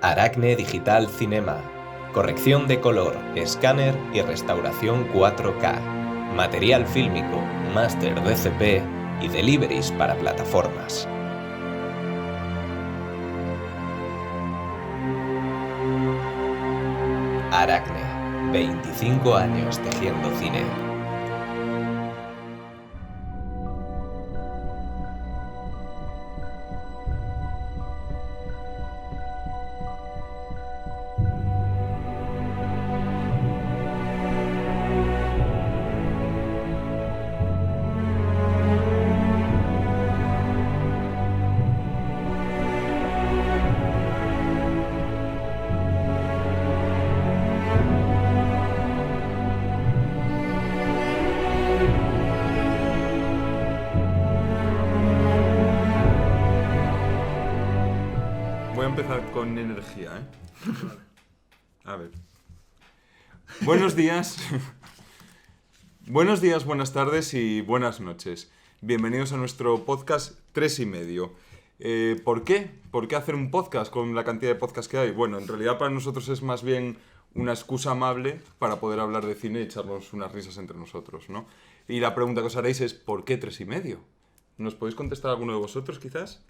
Aracne Digital Cinema. Corrección de color, escáner y restauración 4K. Material fílmico, máster DCP y deliveries para plataformas. Aracne. 25 años tejiendo cine. Voy a empezar con energía, ¿eh? A ver. Buenos días. Buenos días, buenas tardes y buenas noches. Bienvenidos a nuestro podcast 3,5. ¿Por qué? ¿Por qué hacer un podcast con la cantidad de podcasts que hay? Bueno, en realidad para nosotros es más bien una excusa amable para poder hablar de cine y echarnos unas risas entre nosotros, ¿no? Y la pregunta que os haréis es ¿por qué 3,5? ¿Nos podéis contestar alguno de vosotros, quizás?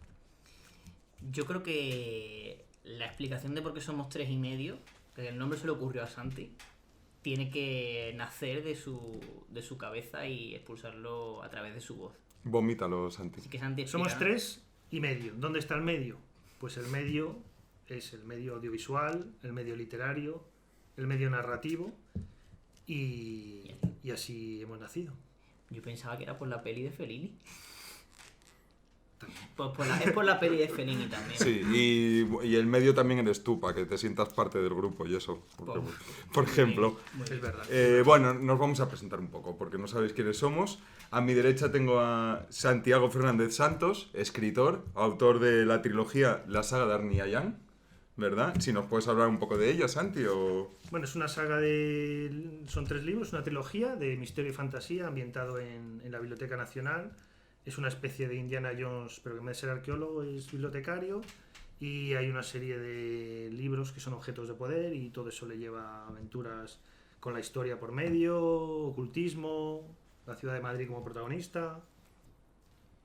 Yo creo que la explicación de por qué somos 3,5, que el nombre se le ocurrió a Santi, tiene que nacer de su cabeza y expulsarlo a través de su voz. Vomítalo, Santi. Así que Santi, Somos explica, ¿no? 3,5. ¿Dónde está el medio? Pues el medio es el medio audiovisual, el medio literario, el medio narrativo y así hemos nacido. Yo pensaba que era por la peli de Fellini. Pues es por la peli de Fellini también. Sí, y el medio también eres tú, para que te sientas parte del grupo y eso, porque, por ejemplo. Muy Es bien. verdad. Bueno, nos vamos a presentar un poco, porque no sabéis quiénes somos. A mi derecha tengo a Santiago Fernández Santos, escritor, autor de la trilogía La saga de Arniayán, ¿verdad? Si nos puedes hablar un poco de ella, Santi, o... Bueno, es una saga son 3 libros, una trilogía de misterio y fantasía ambientado en la Biblioteca Nacional. Es una especie de Indiana Jones, pero que en vez de ser arqueólogo es bibliotecario. Y hay una serie de libros que son objetos de poder y todo eso le lleva a aventuras con la historia por medio, ocultismo, la ciudad de Madrid como protagonista.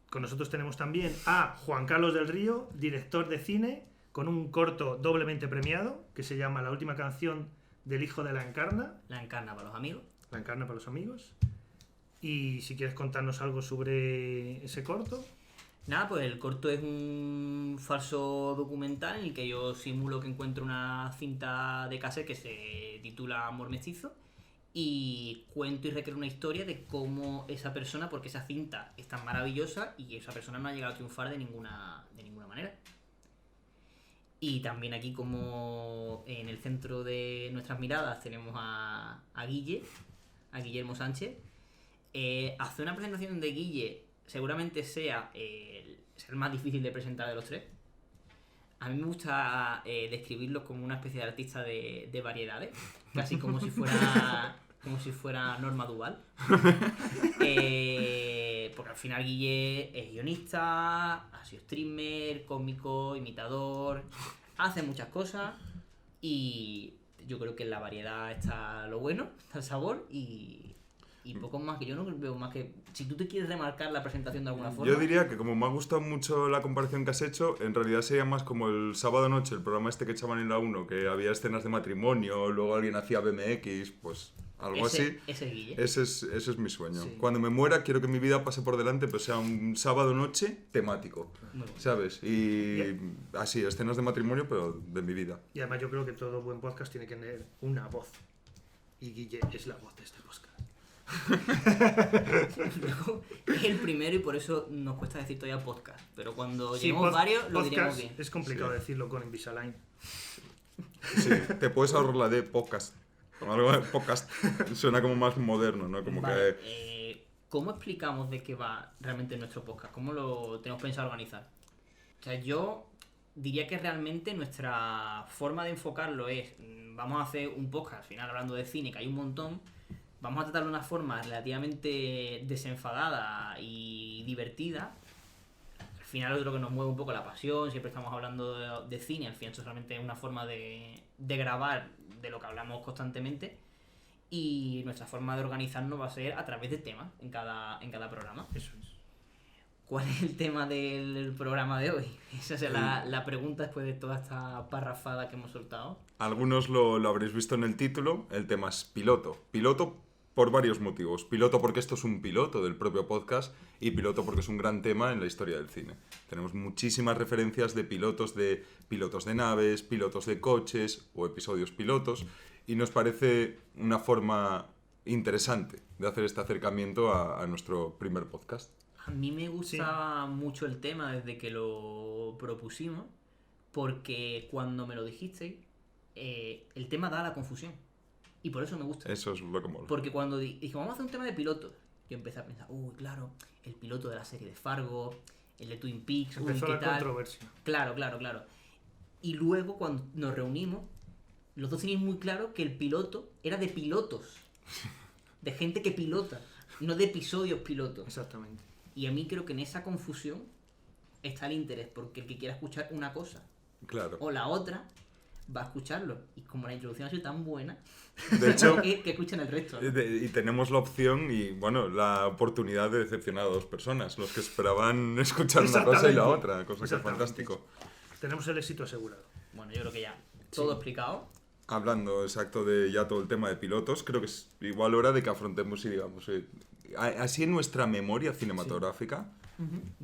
Con nosotros tenemos también a Juan Carlos del Río, director de cine, con un corto doblemente premiado que se llama La última canción del hijo de la Encarna. La encarna para los amigos. La Encarna para los amigos. Y si quieres contarnos algo sobre ese corto. Nada, pues el corto es un falso documental en el que yo simulo que encuentro una cinta de cassette que se titula Amor Mestizo y cuento y recreo una historia de cómo esa persona, porque esa cinta es tan maravillosa y esa persona no ha llegado a triunfar de ninguna manera. Y también aquí, como en el centro de nuestras miradas, tenemos a Guillermo Sánchez. Hacer una presentación de Guille seguramente sea el más difícil de presentar de los tres. A mí me gusta describirlos como una especie de artista de variedades, casi como si fuera Norma Duval. Porque al final Guille es guionista, ha sido streamer, cómico, imitador, hace muchas cosas y yo creo que en la variedad está lo bueno, está el sabor y poco más, que yo no veo más que... Si tú te quieres remarcar la presentación de alguna forma... Yo diría que como me ha gustado mucho la comparación que has hecho, en realidad sería más como el sábado noche, el programa este que echaban en la 1, que había escenas de matrimonio, luego alguien hacía BMX, pues algo así. Ese es Guille. Ese es mi sueño. Sí. Cuando me muera quiero que mi vida pase por delante, pero sea un sábado noche temático, Muy bueno. ¿sabes? Y así, escenas de matrimonio, pero de mi vida. Y además yo creo que todo buen podcast tiene que tener una voz. Y Guille es la voz de este podcast. Es el primero y por eso nos cuesta decir todavía podcast. Pero cuando Sí, lleguemos varios, lo podcast diremos bien. es complicado Sí. decirlo con Invisalign. Sí, te puedes ahorrar la de podcast. Algo de podcast suena como más moderno, ¿no? Como Vale, que... ¿cómo explicamos de qué va realmente nuestro podcast? ¿Cómo lo tenemos pensado organizar? O sea, yo diría que realmente nuestra forma de enfocarlo es, vamos a hacer un podcast al final hablando de cine, que hay un montón, vamos a tratarlo de una forma relativamente desenfadada y divertida, al final es lo que nos mueve un poco la pasión, siempre estamos hablando de cine, al final esto solamente es una forma de grabar de lo que hablamos constantemente y nuestra forma de organizarnos va a ser a través de temas en cada programa. Eso es. ¿Cuál es el tema del programa de hoy? Esa es la pregunta después de toda esta parrafada que hemos soltado. Algunos lo habréis visto en el título, el tema es piloto. Piloto por varios motivos. Piloto porque esto es un piloto del propio podcast y piloto porque es un gran tema en la historia del cine. Tenemos muchísimas referencias de pilotos de naves, pilotos de coches o episodios pilotos y nos parece una forma interesante de hacer este acercamiento a nuestro primer podcast. A mí me gusta mucho el tema desde que lo propusimos, porque cuando me lo dijisteis, el tema da la confusión. Y por eso me gusta. Eso es lo que mola. Porque cuando dije, vamos a hacer un tema de pilotos, yo empecé a pensar, claro, el piloto de la serie de Fargo, el de Twin Peaks, Empezó la controversia. Claro. Y luego, cuando nos reunimos, los dos teníamos muy claro que el piloto era de pilotos. De gente que pilota, no de episodios pilotos. Exactamente. Y a mí creo que en esa confusión está el interés, porque el que quiera escuchar una cosa o la otra va a escucharlo. Y como la introducción ha sido tan buena, de hecho, que escuchen el resto, ¿no? Y tenemos la opción y bueno, la oportunidad de decepcionar a dos personas, los que esperaban escuchar una cosa y la otra, cosa que es fantástico. Tenemos el éxito asegurado. Bueno, yo creo que ya todo explicado. Hablando exacto de ya todo el tema de pilotos, creo que es igual hora de que afrontemos y digamos, así en nuestra memoria cinematográfica,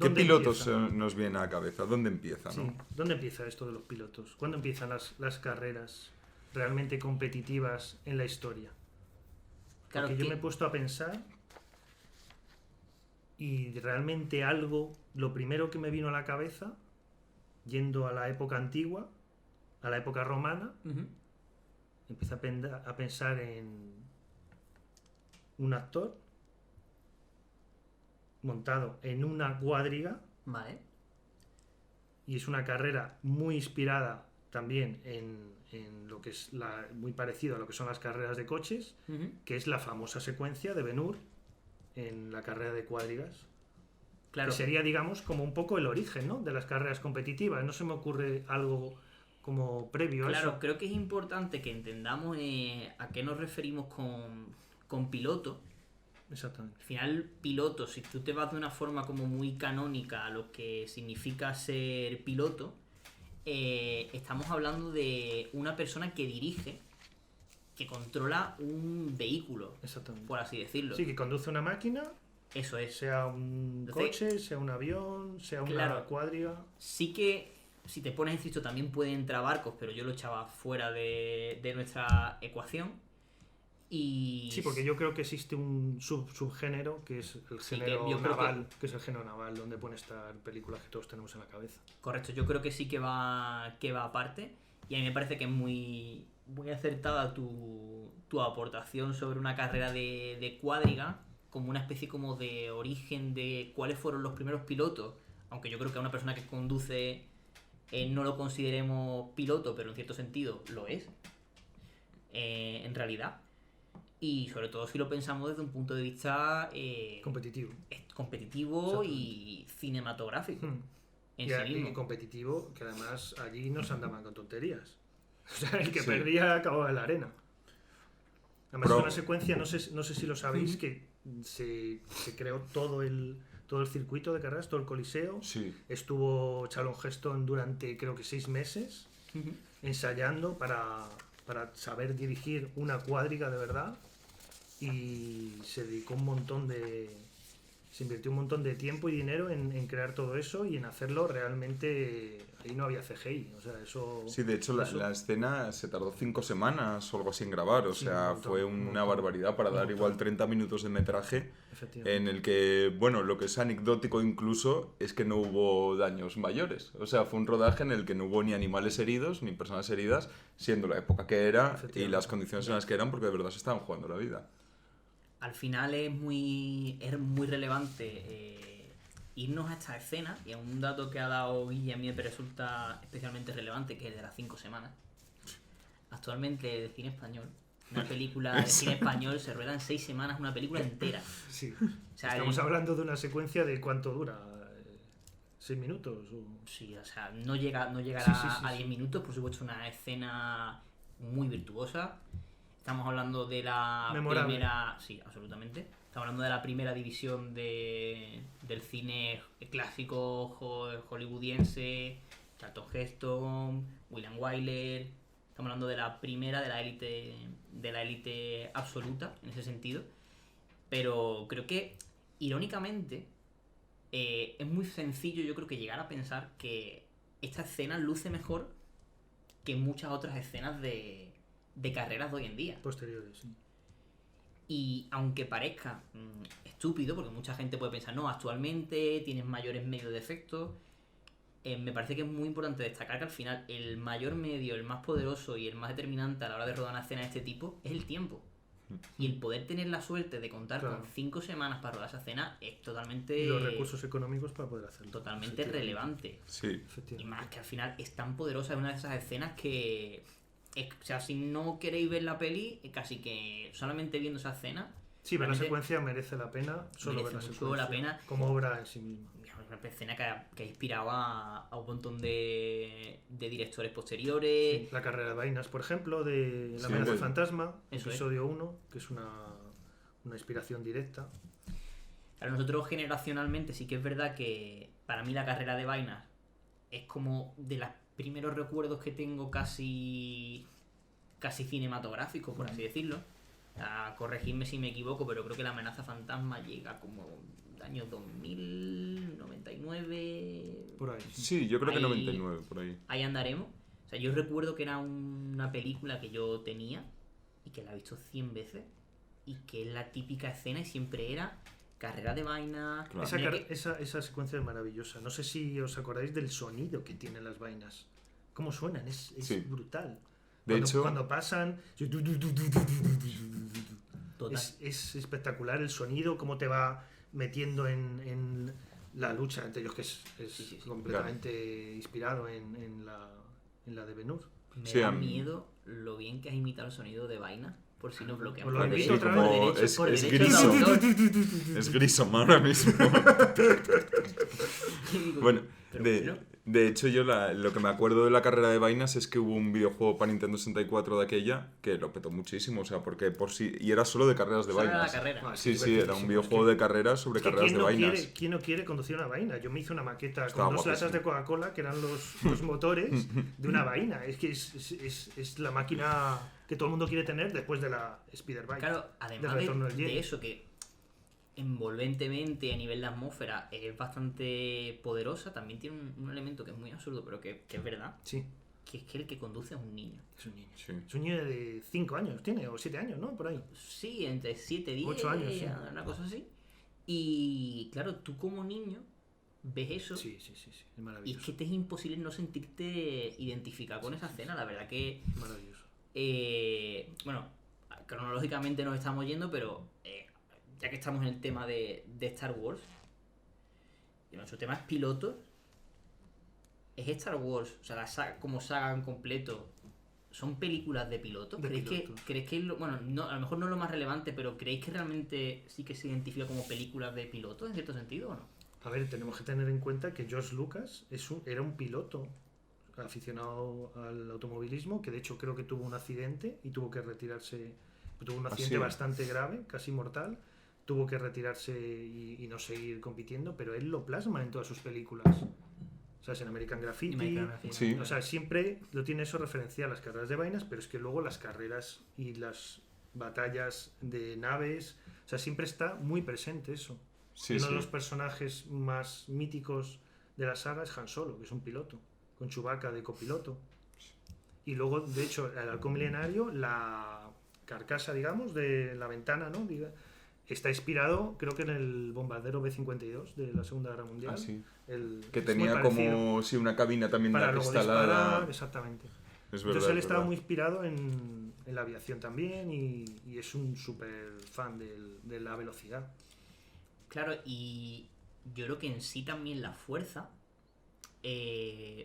¿qué pilotos nos viene a la cabeza? ¿Dónde empieza? Sí. ¿No? ¿Dónde empieza esto de los pilotos? ¿Cuándo empiezan las carreras realmente competitivas en la historia? Claro, Porque yo me he puesto a pensar y realmente lo primero que me vino a la cabeza, yendo a la época antigua, a la época romana, empecé a pensar en un actor montado en una cuadriga. Vale. Y es una carrera muy inspirada también en lo que es muy parecido a lo que son las carreras de coches, que es la famosa secuencia de Ben-Hur en la carrera de cuadrigas. Claro. Que sería, digamos, como un poco el origen, ¿no?, de las carreras competitivas. No se me ocurre algo como previo a eso. Claro, creo que es importante que entendamos a qué nos referimos con piloto. Exactamente. Al final, piloto, si tú te vas de una forma como muy canónica a lo que significa ser piloto, estamos hablando de una persona que dirige, que controla un vehículo, Exactamente. por así decirlo. Sí, que conduce una máquina, Eso es. sea un coche, sea un avión, sea una cuadriga. Sí que, si te pones en esto, también pueden entrar barcos, pero yo lo echaba fuera de nuestra ecuación. Y Sí, porque yo creo que existe un subgénero que es el género naval, que es el género naval, donde pueden estar películas que todos tenemos en la cabeza. Correcto, yo creo que sí que va aparte. Y a mí me parece que es muy acertada tu aportación sobre una carrera de cuadriga, como una especie como de origen de cuáles fueron los primeros pilotos. Aunque yo creo que a una persona que conduce no lo consideremos piloto, pero en cierto sentido lo es, en realidad. Y sobre todo si lo pensamos desde un punto de vista competitivo y cinematográfico. En sí mismo. Y competitivo, que además allí no se andaban con tonterías. O sea, el que perdía acababa en la arena. Además es una secuencia, no sé si lo sabéis, que se creó todo el circuito de carreras, todo el coliseo. Sí. Estuvo Charlton Heston durante creo que 6 meses ensayando para saber dirigir una cuadriga de verdad, y se dedicó se invirtió un montón de tiempo y dinero en crear todo eso y en hacerlo realmente. Ahí no había CGI, o sea, eso... Sí, de hecho la escena se tardó 5 semanas o algo así en grabar, o sea, fue una barbaridad para dar igual 30 minutos de metraje, en el que, bueno, lo que es anecdótico incluso es que no hubo daños mayores, o sea, fue un rodaje en el que no hubo ni animales heridos ni personas heridas, siendo la época que era y las condiciones en las que eran, porque de verdad se estaban jugando la vida. Al final es muy relevante irnos a esta escena, y a un dato que ha dado Guille a mí me resulta especialmente relevante, que es el de las 5 semanas. Actualmente el cine español, una película de cine español se rueda en 6 semanas, una película entera. Sí. O sea, Estamos hablando de una secuencia de cuánto dura. 6 minutos. Sí, o sea, no llegará Sí. a 10 minutos, por supuesto, una escena muy virtuosa. Estamos hablando de la Memorable. primera... Sí, absolutamente. Estamos hablando de la primera división del cine clásico hollywoodiense. Charlton Heston, William Wyler. Estamos hablando de la primera de la élite absoluta, en ese sentido. Pero creo que, irónicamente, es muy sencillo, yo creo, que llegar a pensar que esta escena luce mejor que muchas otras escenas de carreras de hoy en día. Posteriores, sí. Y aunque parezca estúpido, porque mucha gente puede pensar, no, actualmente tienes mayores medios de efectos, me parece que es muy importante destacar que al final el mayor medio, el más poderoso y el más determinante a la hora de rodar una escena de este tipo es el tiempo. Y el poder tener la suerte de contar Claro. con 5 semanas para rodar esa escena es totalmente... Y los recursos económicos para poder hacerlo. totalmente Efectivamente. relevante. Sí. Y Efectivamente. más que al final es tan poderosa, es una de esas escenas que... o sea, si no queréis ver la peli, casi que solamente viendo esa escena... Sí, ver la realmente secuencia merece la pena. Solo ver merece la mucho secuencia. la pena. Como obra en sí misma. es una escena que ha inspirado a un montón de directores posteriores. Sí, la carrera de vainas, por ejemplo, de La Sí, amenaza de- fantasma, Eso episodio 1, que es una inspiración directa. Claro, nosotros generacionalmente sí que es verdad que para mí la carrera de vainas es como de los primeros recuerdos que tengo casi cinematográficos, por así decirlo. Corregidme si me equivoco, pero creo que la amenaza fantasma llega como año 2000, 99... Por ahí. Sí, yo creo que Ahí- 99, por ahí. Ahí andaremos. O sea, yo recuerdo que era una película que yo tenía y que la he visto 100 veces y que es la típica escena y siempre era carrera de vaina. Claro. Esa secuencia es maravillosa. No sé si os acordáis del sonido que tienen las vainas. ¿Cómo suenan? Es Sí. brutal. De hecho- cuando pasan... Total. Es espectacular el sonido, cómo te va metiendo en la lucha entre ellos, que es Sí. completamente inspirado en la de Ben-Hur. Me Sí, da a mí- miedo lo bien que has imitado el sonido de vaina. Por si nos bloquean. Os lo por repito derecho, otra por vez. derecho, Es- por es derecho de Grissom. autor. Es Grissom ahora mismo. Y digo, Bueno, pero de, bueno, de hecho yo lo que me acuerdo de la carrera de vainas es que hubo un videojuego para Nintendo 64 de aquella que lo petó muchísimo, o sea, porque por sí... Y era solo de carreras de solo era la vainas. carrera. Ah, Sí, es sí, era un divertidísimo. videojuego de carreras sobre Es que carreras de vainas. ¿quién no quiere conducir una vaina? Yo me hice una maqueta Estaba con 2 latas guapísimo. de Coca-Cola, que eran los motores de una vaina. Es que es la máquina que todo el mundo quiere tener después de la Spider-Bike. Claro, además del retorno del Jedi. de eso, que envolventemente a nivel de atmósfera es bastante poderosa, también tiene un elemento que es muy absurdo, pero que es verdad, Sí, que es que el que conduce es un niño. es un niño. Sí. Es un niño de 5 años, tiene, o 7 años, ¿no? Por ahí. Sí, entre 7 y 10, 8 años, sí. una cosa así. Y claro, tú como niño ves eso Sí, es y es maravilloso. que te es imposible no sentirte identificado con esa escena. La verdad que, Maravilloso. bueno, cronológicamente nos estamos yendo, pero ya que estamos en el tema de Star Wars, y nuestro tema es pilotos, ¿es Star Wars, o sea, la saga, como saga en completo, son películas de pilotos? De ¿Creéis pilotos. que bueno, no, a lo mejor no es lo más relevante, pero ¿creéis que realmente sí que se identifica como películas de pilotos en cierto sentido o no? A ver, tenemos que tener en cuenta que George Lucas era un piloto aficionado al automovilismo, que de hecho creo que tuvo un accidente y tuvo que retirarse. Tuvo un accidente sí? bastante grave, casi mortal. Tuvo que retirarse y no seguir compitiendo, pero él lo plasma en todas sus películas. O sea, es en American Graffiti. Sí. O sea, siempre lo tiene eso referencial, las carreras de vainas, pero es que luego las carreras y las batallas de naves, o sea, siempre está muy presente eso. Sí, Y uno sí. de los personajes más míticos de la saga es Han Solo, que es un piloto, con Chewbacca de copiloto. Y luego, de hecho, el halcón milenario, la carcasa, digamos, de la ventana, ¿no? Está inspirado, creo que en el bombardero B-52 de la Segunda Guerra Mundial. Ah, sí. Que Que tenía como sí, una cabina también para luego acristalada. disparar, exactamente. Es verdad. Entonces él es estaba verdad. muy inspirado en la aviación también y es un súper fan de la velocidad. Claro, y yo creo que en sí también la fuerza,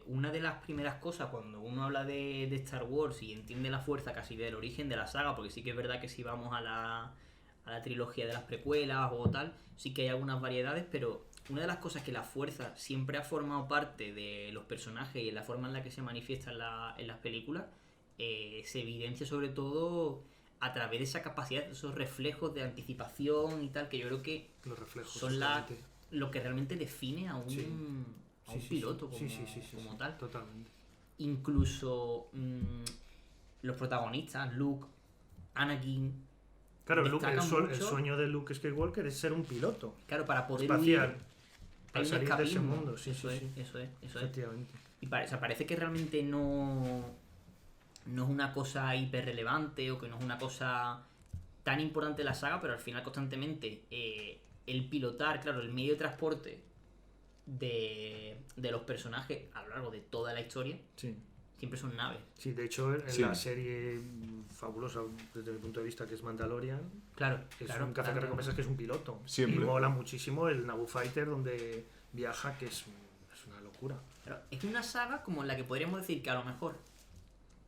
una de las primeras cosas cuando uno habla de Star Wars y entiende la fuerza casi del origen de la saga, porque sí que es verdad que si vamos a la trilogía de las precuelas o tal, sí que hay algunas variedades, pero una de las cosas que la fuerza siempre ha formado parte de los personajes y en la forma en la que se manifiesta en las películas, se evidencia sobre todo a través de esa capacidad, de esos reflejos de anticipación y tal, que yo creo que Los reflejos. son exactamente. lo que realmente define a un, Sí. a un piloto como tal. Totalmente. Incluso los protagonistas, Luke, Anakin, Claro, Luke, destacan el mucho. sueño de Luke Skywalker es ser un piloto Claro, para poder espacial. huir, Para hay un salir de ese escapismo. mundo. Sí, eso sí, es, sí. eso es. Efectivamente. Y o sea, parece que realmente no es una cosa hiper relevante o que no es una cosa tan importante en la saga, pero al final constantemente el pilotar, claro, el medio de transporte de los personajes a lo largo de toda la historia Sí. siempre son naves. Sí, de hecho, en Sí. la serie fabulosa, desde mi punto de vista, que es Mandalorian, Claro, es claro. un recompensas que es un piloto. Siempre. Y mola muchísimo el Naboo Fighter donde viaja, que es una locura. Claro, es una saga como en la que podríamos decir que a lo mejor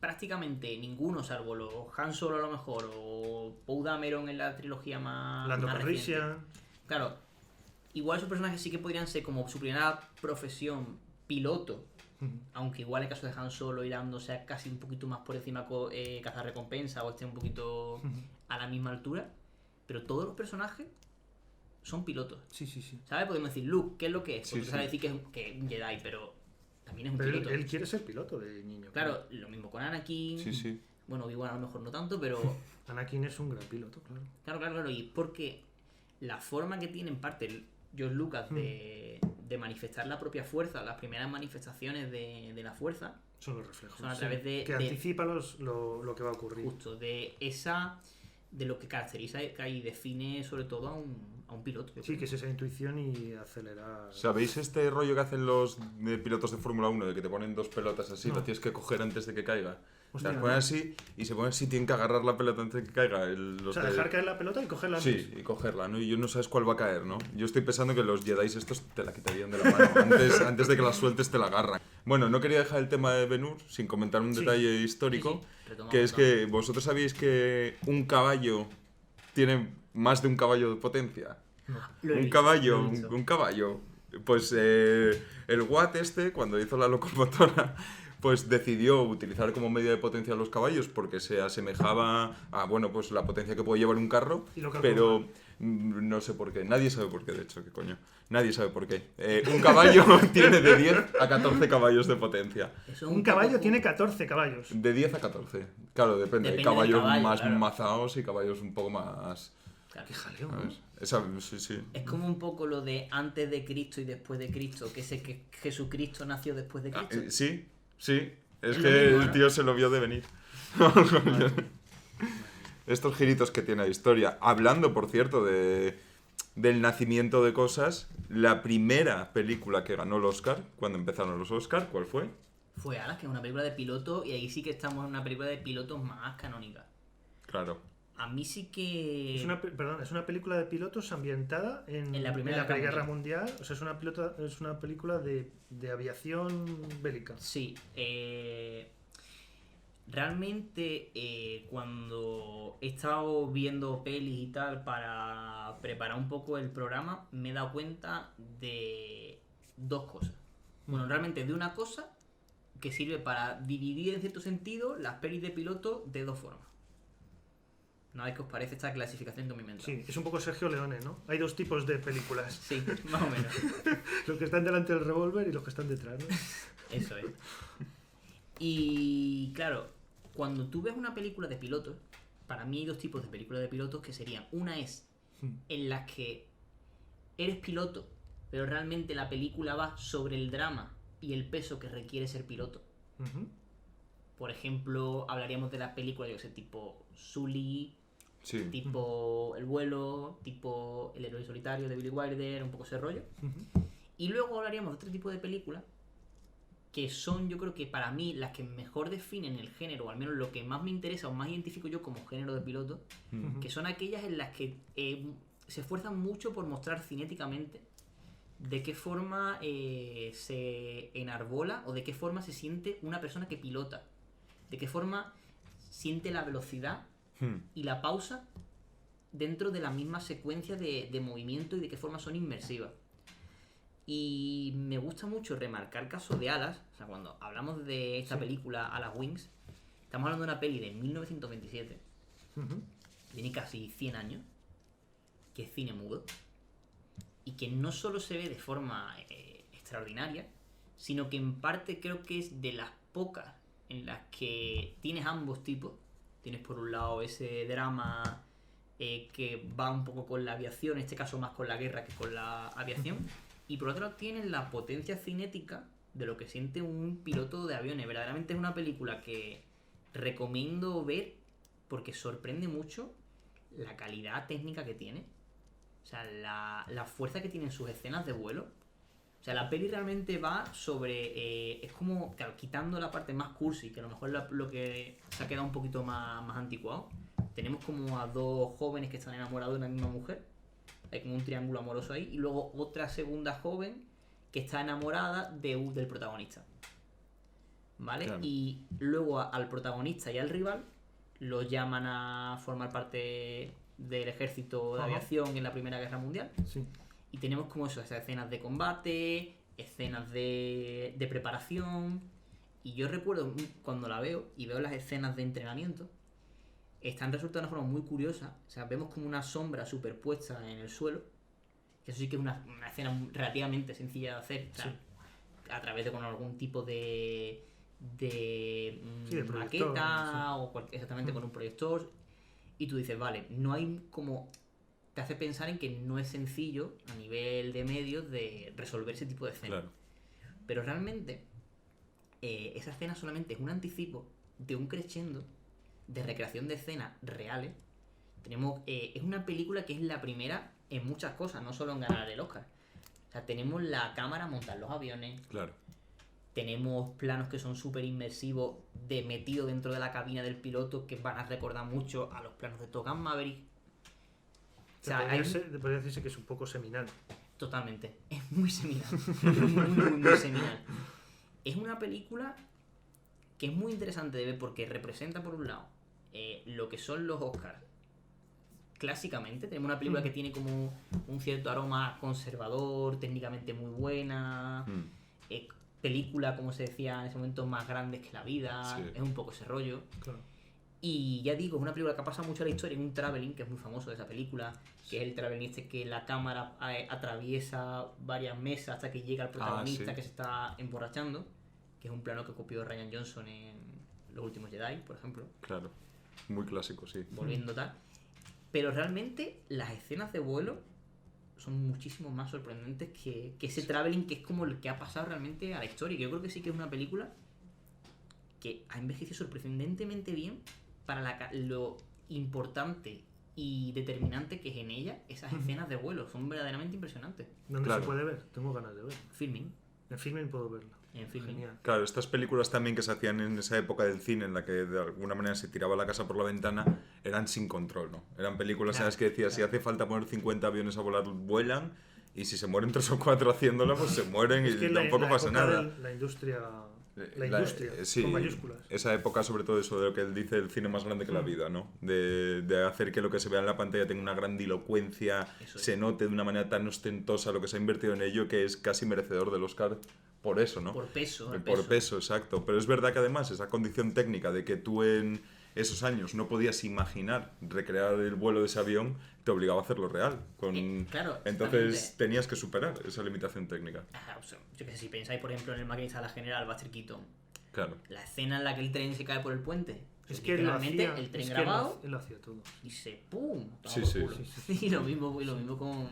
prácticamente ninguno, salvo los Han Solo a lo mejor o Poe Dameron en la trilogía Lando más reciente. Calrissian. Claro, igual esos personajes sí que podrían ser como su primera profesión piloto, aunque igual en el caso de Han Solo y Lando sea casi un poquito más por encima cazar recompensa o esté un poquito a la misma altura, pero todos los personajes son pilotos. Sí, sí, sí. ¿Sabes? Podemos decir, Luke, ¿qué es lo que es? Sí, Porque sí. sabe decir que es un Jedi, pero también es un Pero piloto. él quiere ser piloto de niño. Claro, lo mismo con Anakin. Sí, sí. Bueno, Obi-Wan a lo mejor no tanto, pero Anakin es un gran piloto, claro. claro. Y es porque la forma que tiene en parte George Lucas de manifestar la propia fuerza, las primeras manifestaciones de la fuerza, Son los reflejos. son a sí. través de Que anticipa lo que va a ocurrir. justo de lo que caracteriza y define sobre todo a un piloto. yo Sí, creo. que es esa intuición y acelerar. ¿Sabéis este rollo que hacen los pilotos de Fórmula 1 de que te ponen dos pelotas así, No. las tienes que coger antes de que caiga? Hostia, Las ponen no. así y se ponen así, tienen que agarrar la pelota antes de que caiga. O sea, dejar caer la pelota y cogerla antes. Sí, y cogerla, ¿no? Y yo no sabes cuál va a caer, ¿no? Yo estoy pensando que los Jedi estos te la quitarían de la mano. Antes de que la sueltes te la agarran. Bueno, no quería dejar el tema de Ben-Hur sin comentar un Sí. detalle histórico, Retomamos, que es que vosotros sabéis que un caballo tiene más de un caballo de potencia. Lo he Un visto, caballo, lo he visto. un caballo. Pues el Watt cuando hizo la locomotora, pues decidió utilizar como medida de potencia a los caballos porque se asemejaba a, bueno, pues la potencia que puede llevar un carro, Y lo calculó pero no sé por qué, nadie sabe por qué, de hecho, qué coño, nadie sabe por qué. Un caballo tiene de 10 a 14 caballos de potencia. Eso es Un poco caballo como- tiene 14 caballos. De 10 a 14. Claro, depende. Hay Depende del caballos caballo, más claro. mazaos y caballos un poco más... Claro. Qué jaleo, ¿no? ¿sabes? Sí, sí. Es como un poco lo de antes de Cristo y después de Cristo, que sé que Jesucristo nació después de Cristo. Sí, sí. Es Es que lo mismo, el ¿no? tío se lo vio de venir. Estos giritos que tiene la historia. Hablando, por cierto, del nacimiento de cosas, la primera película que ganó el Oscar, cuando empezaron los Oscar, ¿cuál fue? Fue Alas, que es una película de piloto, y ahí sí que estamos en una película de pilotos más canónica. Claro. A mí sí que... Es una película de pilotos ambientada en la Primera Guerra Guerra Mundial. O sea, es una película de aviación bélica. Sí, realmente cuando he estado viendo pelis y tal para preparar un poco el programa, me he dado cuenta de dos cosas. Bueno, realmente de una cosa que sirve para dividir en cierto sentido las pelis de piloto de dos formas. ¿No es que os parece esta clasificación que me he inventado? Sí, es un poco Sergio Leone, ¿no? Hay dos tipos de películas. Sí, más o menos. Los que están delante del revólver y los que están detrás, ¿no? Eso es. Y claro, cuando tú ves una película de pilotos, para mí hay dos tipos de películas de pilotos que serían, una es en las que eres piloto, pero realmente la película va sobre el drama y el peso que requiere ser piloto. Ujú. Por ejemplo, hablaríamos de las películas, yo sé, tipo Sully, Sí. tipo El vuelo, tipo El héroe solitario de Billy Wilder, un poco ese rollo. Ujú. Y luego hablaríamos de otro tipo de películas que son, yo creo que para mí, las que mejor definen el género, o al menos lo que más me interesa o más identifico yo como género de piloto, Ujú. que son aquellas en las que se esfuerzan mucho por mostrar cinéticamente de qué forma se enarbola o de qué forma se siente una persona que pilota, de qué forma siente la velocidad y la pausa dentro de la misma secuencia de movimiento y de qué forma son inmersivas. Y me gusta mucho remarcar el caso de Alas. O sea, cuando hablamos de esta película, Alas Wings, estamos hablando de una peli de 1927. Tiene casi 100 años. Que es cine mudo. Y que no solo se ve de forma extraordinaria, sino que en parte creo que es de las pocas en las que tienes ambos tipos. Tienes por un lado ese drama que va un poco con la aviación, en este caso más con la guerra que con la aviación. Y por otro lado tienes la potencia cinética de lo que siente un piloto de aviones. Verdaderamente es una película que recomiendo ver porque sorprende mucho la calidad técnica que tiene. O sea, la fuerza que tienen sus escenas de vuelo. O sea, la peli realmente va sobre... es como, claro, quitando la parte más cursi, que a lo mejor lo que se ha quedado un poquito más anticuado. Tenemos como a dos jóvenes que están enamorados de una misma mujer. Hay como un triángulo amoroso ahí. Y luego otra segunda joven que está enamorada del protagonista. ¿Vale? Claro. Y luego al protagonista y al rival los llaman a formar parte del ejército de aviación en la Primera Guerra Mundial. Sí. Y tenemos como eso, esas escenas de combate, escenas de preparación. Y yo recuerdo cuando la veo y veo las escenas de entrenamiento, están resultando de una forma muy curiosa. O sea, vemos como una sombra superpuesta en el suelo. Que eso sí que es una escena relativamente sencilla de hacer. O sea, a través de con algún tipo de maqueta o exactamente con un proyector. Y tú dices, vale, no hay como... Te hace pensar en que no es sencillo a nivel de medios de resolver ese tipo de escenas. Claro. Pero realmente esa escena solamente es un anticipo de un crescendo de recreación de escenas reales. Tenemos es una película que es la primera en muchas cosas, no solo en ganar el Oscar. O sea, tenemos la cámara montar los aviones. Claro. Tenemos planos que son súper inmersivos de metido dentro de la cabina del piloto que van a recordar mucho a los planos de Top Gun Maverick. O sea, podría decirse que es un poco seminal. Totalmente. Es muy seminal. muy seminal. Es una película que es muy interesante de ver porque representa, por un lado, lo que son los Oscars. Clásicamente, tenemos una película que tiene como un cierto aroma conservador, técnicamente muy buena. Película, como se decía en ese momento, más grandes que la vida. Sí. Es un poco ese rollo. Claro. Y ya digo, es una película que ha pasado mucho a la historia. En un traveling, que es muy famoso de esa película, que es el traveling este que la cámara atraviesa varias mesas hasta que llega el protagonista que se está emborrachando, que es un plano que copió Rian Johnson en Los Últimos Jedi, por ejemplo. Claro. Muy clásico, sí. Volviendo tal. Pero realmente las escenas de vuelo son muchísimo más sorprendentes que ese traveling, que es como el que ha pasado realmente a la historia. Que yo creo que sí que es una película que ha envejecido sorprendentemente bien para lo importante y determinante que es en ella esas escenas de vuelo. Son verdaderamente impresionantes. ¿Dónde se puede ver? Tengo ganas de ver. Filming. En Filming puedo verla. En Filming. Genial. Claro, estas películas también que se hacían en esa época del cine, en la que de alguna manera se tiraba la casa por la ventana, eran sin control, ¿no? Eran películas en las que decías, si hace falta poner 50 aviones a volar, vuelan, y si se mueren 3 o 4 haciéndola, pues se mueren y tampoco pasa nada. La industria, sí, con mayúsculas. Esa época, sobre todo eso de lo que él dice, el cine más grande que la vida, ¿no? De hacer que lo que se vea en la pantalla tenga una grandilocuencia, se note de una manera tan ostentosa lo que se ha invertido en ello, que es casi merecedor del Oscar por eso, ¿no? Por peso. Por peso, exacto. Pero es verdad que además esa condición técnica de que tú en esos años no podías imaginar recrear el vuelo de ese avión, te obligaba a hacerlo real. Claro, entonces tenías que superar esa limitación técnica. O sea, yo que sé, si pensáis, por ejemplo, en El Maquinista de la General, Buster Keaton, Claro. la escena en la que el tren se cae por el puente. Es que realmente el tren grabado él lo hacía todo. y se ¡pum! Sí. Y lo mismo con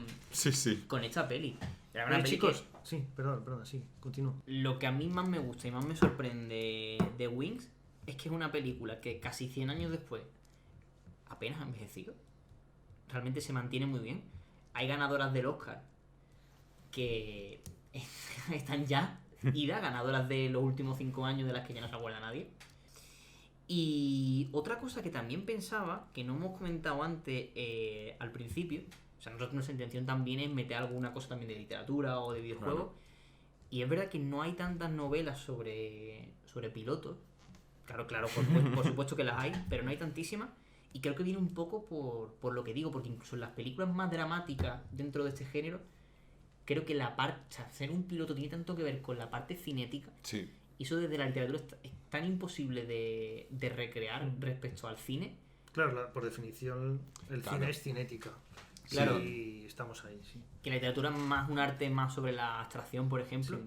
con esta peli. Era una peli chicos, sí, perdón, sí, continúo. Lo que a mí más me gusta y más me sorprende de Wings es que es una película que casi 100 años después apenas ha envejecido. Realmente se mantiene muy bien. Hay ganadoras del Oscar que están ya idas, ganadoras de los últimos 5 años de las que ya no se acuerda nadie. Y otra cosa que también pensaba, que no hemos comentado antes al principio, o sea, nosotros nuestra intención también es meter alguna cosa también de literatura o de videojuegos. Claro. Y es verdad que no hay tantas novelas sobre pilotos. Claro, por supuesto que las hay, pero no hay tantísimas. Y creo que viene un poco por lo que digo, porque incluso en las películas más dramáticas dentro de este género, creo que la parte, o sea, ser un piloto tiene tanto que ver con la parte cinética. Sí. Y eso desde la literatura es tan imposible de recrear respecto al cine. Claro, por definición, el Claro. cine es cinética. Claro. Y estamos ahí, sí. Que la literatura es más un arte más sobre la abstracción, por ejemplo. Sí.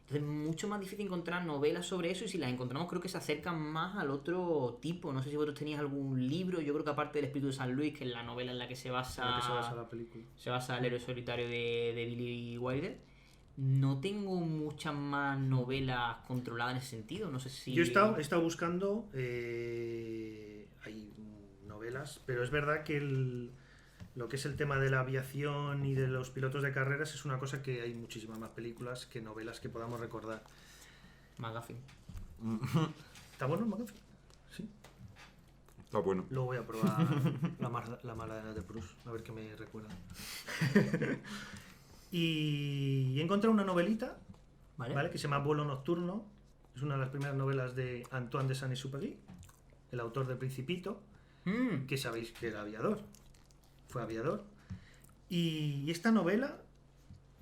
Entonces es mucho más difícil encontrar novelas sobre eso, y si las encontramos creo que se acercan más al otro tipo. No sé si vosotros tenéis algún libro. Yo creo que aparte del Espíritu de San Luis, que es la novela en la que se basa, En lo que se basa la película. se basa el héroe solitario de Billy Wilder, no tengo muchas más novelas controladas en ese sentido. No sé si... Yo he estado buscando, hay novelas, pero es verdad que lo que es el tema de la aviación y de los pilotos de carreras es una cosa que hay muchísimas más películas que novelas que podamos recordar. McGuffin. ¿Está bueno el McGuffin? Sí. Está bueno. Luego voy a probar la Maradena de Proust, a ver qué me recuerda. Y he encontrado una novelita, ¿vale? Que se llama Vuelo Nocturno. Es una de las primeras novelas de Antoine de Saint-Exupéry, el autor del Principito, que sabéis que era aviador. Fue aviador. Y esta novela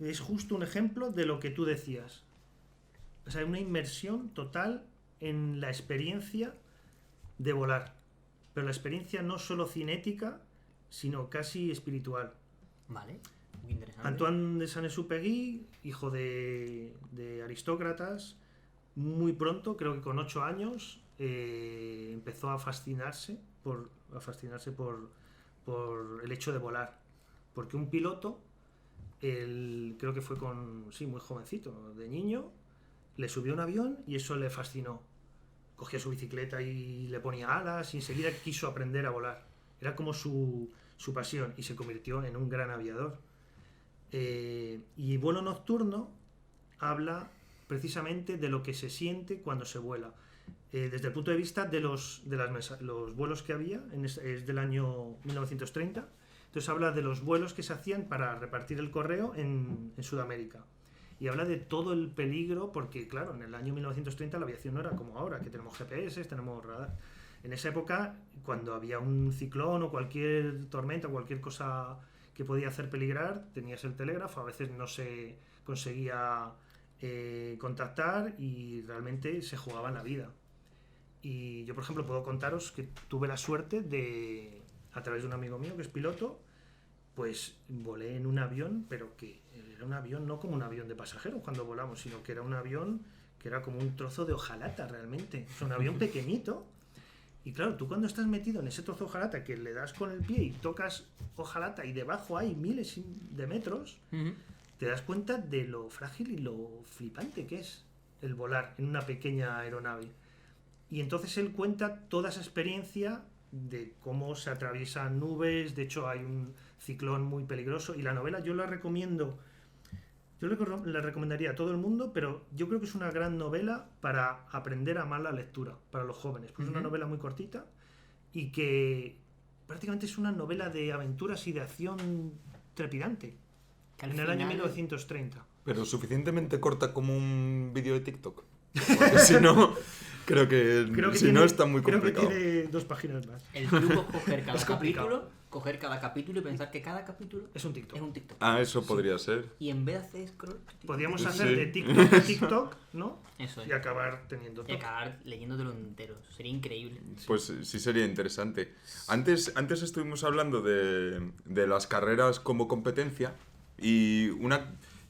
es justo un ejemplo de lo que tú decías. O sea, una inmersión total en la experiencia de volar. Pero la experiencia no solo cinética, sino casi espiritual. Vale, muy interesante. Antoine de Saint-Exupéry, hijo de aristócratas, muy pronto, creo que con 8 años, empezó a fascinarse por el hecho de volar. Porque un piloto, creo que fue muy jovencito, de niño, le subió a un avión y eso le fascinó. Cogía su bicicleta y le ponía alas y enseguida quiso aprender a volar. Era como su pasión y se convirtió en un gran aviador. Y Vuelo Nocturno habla precisamente de lo que se siente cuando se vuela. Desde el punto de vista de los vuelos que había, es del año 1930. Entonces habla de los vuelos que se hacían para repartir el correo en Sudamérica. Y habla de todo el peligro, porque claro, en el año 1930 la aviación no era como ahora, que tenemos GPS, tenemos radar. En esa época, cuando había un ciclón o cualquier tormenta, cualquier cosa que podía hacer peligrar, tenías el telégrafo, a veces no se conseguía contactar y realmente se jugaba la vida. Y yo, por ejemplo, puedo contaros que tuve la suerte de, a través de un amigo mío que es piloto, pues volé en un avión, pero que era un avión no como un avión de pasajeros cuando volamos, sino que era un avión que era como un trozo de hojalata realmente. Es un avión pequeñito. Y claro, tú cuando estás metido en ese trozo de hojalata que le das con el pie y tocas hojalata y debajo hay miles de metros, te das cuenta de lo frágil y lo flipante que es el volar en una pequeña aeronave. Y entonces él cuenta toda esa experiencia de cómo se atraviesan nubes. De hecho hay un ciclón muy peligroso y la novela yo la recomiendo. Yo la recomendaría a todo el mundo, pero yo creo que es una gran novela para aprender a amar la lectura, para los jóvenes. Pues es una novela muy cortita y que prácticamente es una novela de aventuras y de acción trepidante. En el año 1930. Pero suficientemente corta como un vídeo de TikTok. Porque si no, creo que si tiene, no está muy complicado. Creo que tiene 2 páginas más. El truco es coger cada Es capítulo y pensar que cada capítulo Es un TikTok. es un TikTok. Ah, eso podría ser. Y en vez de hacer scroll, Podríamos Sí. hacer de TikTok a TikTok, ¿no? eso es. Y acabar teniendo Y todo. acabar leyéndotelo entero. Eso sería increíble. Pues sí sería interesante. Antes estuvimos hablando de las carreras como competencia y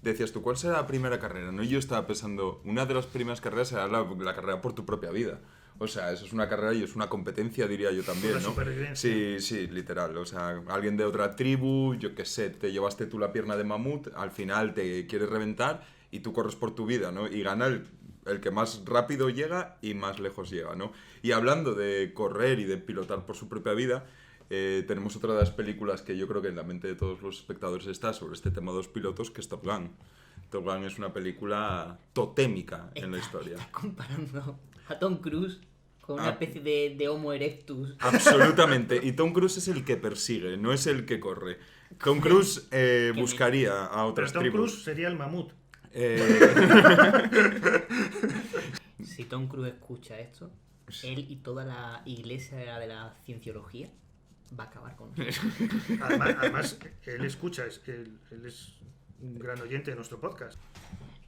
decías tú, ¿cuál será la primera carrera? ¿No? Y yo estaba pensando, una de las primeras carreras será la carrera por tu propia vida. O sea, eso es una carrera y es una competencia, diría yo también, Una ¿no? supervivencia. Sí, literal. O sea, alguien de otra tribu, yo qué sé, te llevaste tú la pierna de mamut, al final te quieres reventar y tú corres por tu vida, ¿no? Y gana el que más rápido llega y más lejos llega, ¿no? Y hablando de correr y de pilotar por su propia vida, tenemos otra de las películas que yo creo que en la mente de todos los espectadores está sobre este tema de los pilotos, que es Top Gun. Top Gun es una película totémica en la historia. Estás comparando a Tom Cruise con una Ah. especie de Homo erectus. Absolutamente. Y Tom Cruise es el que persigue, no es el que corre. Tom Cruise buscaría a Pero otras Tom tribus. Cruise sería el mamut. Si Tom Cruise escucha esto, él y toda la iglesia de la cienciología va a acabar con nosotros. Además él escucha, él es un gran oyente de nuestro podcast.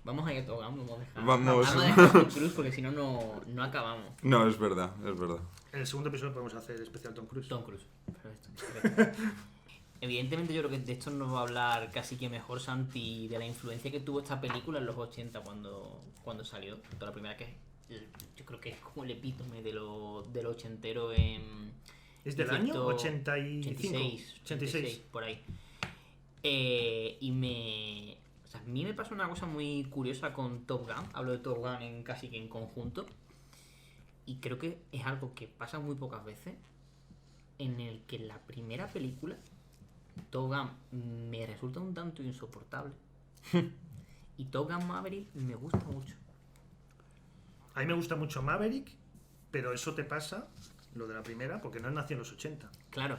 Vamos a ir a Top Gun, Vamos. a dejar Tom Cruise porque si no, no acabamos. No, es verdad, es verdad. En el segundo episodio podemos hacer especial Tom Cruise. Tom Cruise. Perfecto. Evidentemente yo creo que de esto nos va a hablar casi que mejor Santi, de la influencia que tuvo esta película en los 80 cuando salió. Toda la primera que yo creo que es como el epítome de lo ochentero en... ¿Es del año? 85. 86, por ahí. O sea, a mí me pasa una cosa muy curiosa con Top Gun. Hablo de Top Gun casi que en conjunto. Y creo que es algo que pasa muy pocas veces. En el que la primera película, Top Gun, me resulta un tanto insoportable. Y Top Gun Maverick me gusta mucho. A mí me gusta mucho Maverick, pero eso te pasa, lo de la primera, porque no nació en los 80. Claro,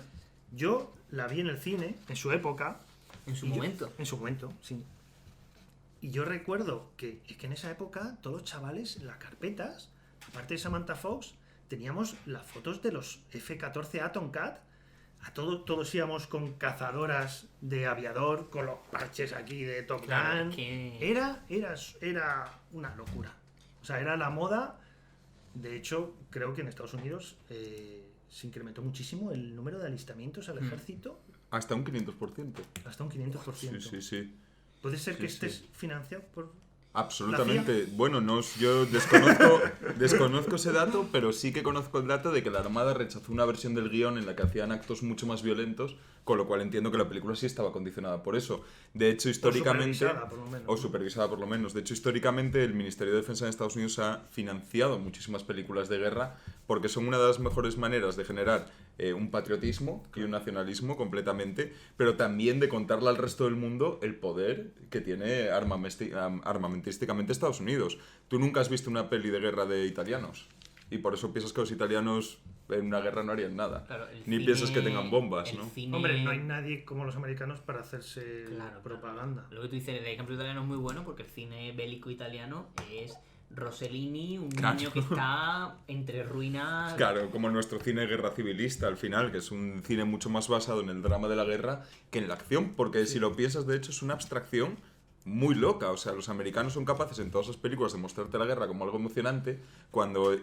Yo la vi en el cine, en su época. en su y yo- momento. en su momento, sí. Y yo recuerdo que es que en esa época todos los chavales, en las carpetas, aparte de Samantha Fox, teníamos las fotos de los F-14 Atom Cat. Todos íbamos con cazadoras de aviador, con los parches aquí de Top Claro, Gun. que- Era una locura. O sea, era la moda. De hecho, creo que en Estados Unidos se incrementó muchísimo el número de alistamientos al ejército Hasta un 500%. hasta un 500%. Sí, sí, sí. ¿Puede ser que Sí, estés sí. financiado por...? Absolutamente. Bueno, yo desconozco ese dato, pero sí que conozco el dato de que la Armada rechazó una versión del guión en la que hacían actos mucho más violentos, con lo cual entiendo que la película sí estaba condicionada por eso. De hecho, históricamente... supervisada, por lo menos, O ¿no? supervisada, por lo menos. De hecho, históricamente, el Ministerio de Defensa de Estados Unidos ha financiado muchísimas películas de guerra porque son una de las mejores maneras de generar un patriotismo y un nacionalismo completamente, pero también de contarle al resto del mundo el poder que tiene armamentísticamente Estados Unidos. Tú nunca has visto una peli de guerra de italianos y por eso piensas que los italianos en una guerra no harían nada. Claro, el Ni cine- piensas que tengan bombas, el ¿no? cine- Hombre, no hay nadie como los americanos para hacerse Claro, propaganda. Lo que tú dices, el ejemplo italiano es muy bueno porque el cine bélico italiano es Rossellini, un Claro. niño que está entre ruinas. Claro, como nuestro cine guerra civilista al final, que es un cine mucho más basado en el drama de la guerra que en la acción, porque si lo piensas, de hecho, es una abstracción muy loca. O sea, los americanos son capaces en todas las películas de mostrarte la guerra como algo emocionante,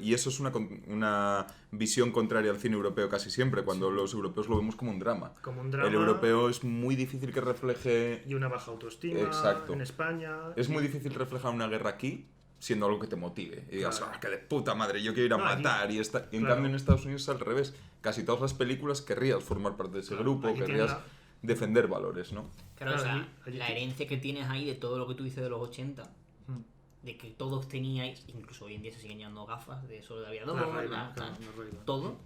y eso es una visión contraria al cine europeo casi siempre, cuando los europeos lo vemos como un drama. Como un drama. El europeo es muy difícil que refleje... Y una baja autoestima. Exacto. En España. Es muy difícil reflejar una guerra aquí siendo algo que te motive. Y digas, Claro. ¡ah, que de puta madre! Yo quiero ir a No, allí- matar. Y en claro. cambio en Estados Unidos es al revés. Casi todas las películas querrías formar parte de ese Claro, grupo, allí tienen querrías la- defender valores, ¿no? Claro, Claro, o sea, allí la tú- herencia que tienes ahí de todo lo que tú dices de los 80, Mm. de que todos teníais, incluso hoy en día se siguen llevando gafas de solo de aviador, Una Ray-Ban, tal, claro, tal, una Ray-Ban. todo,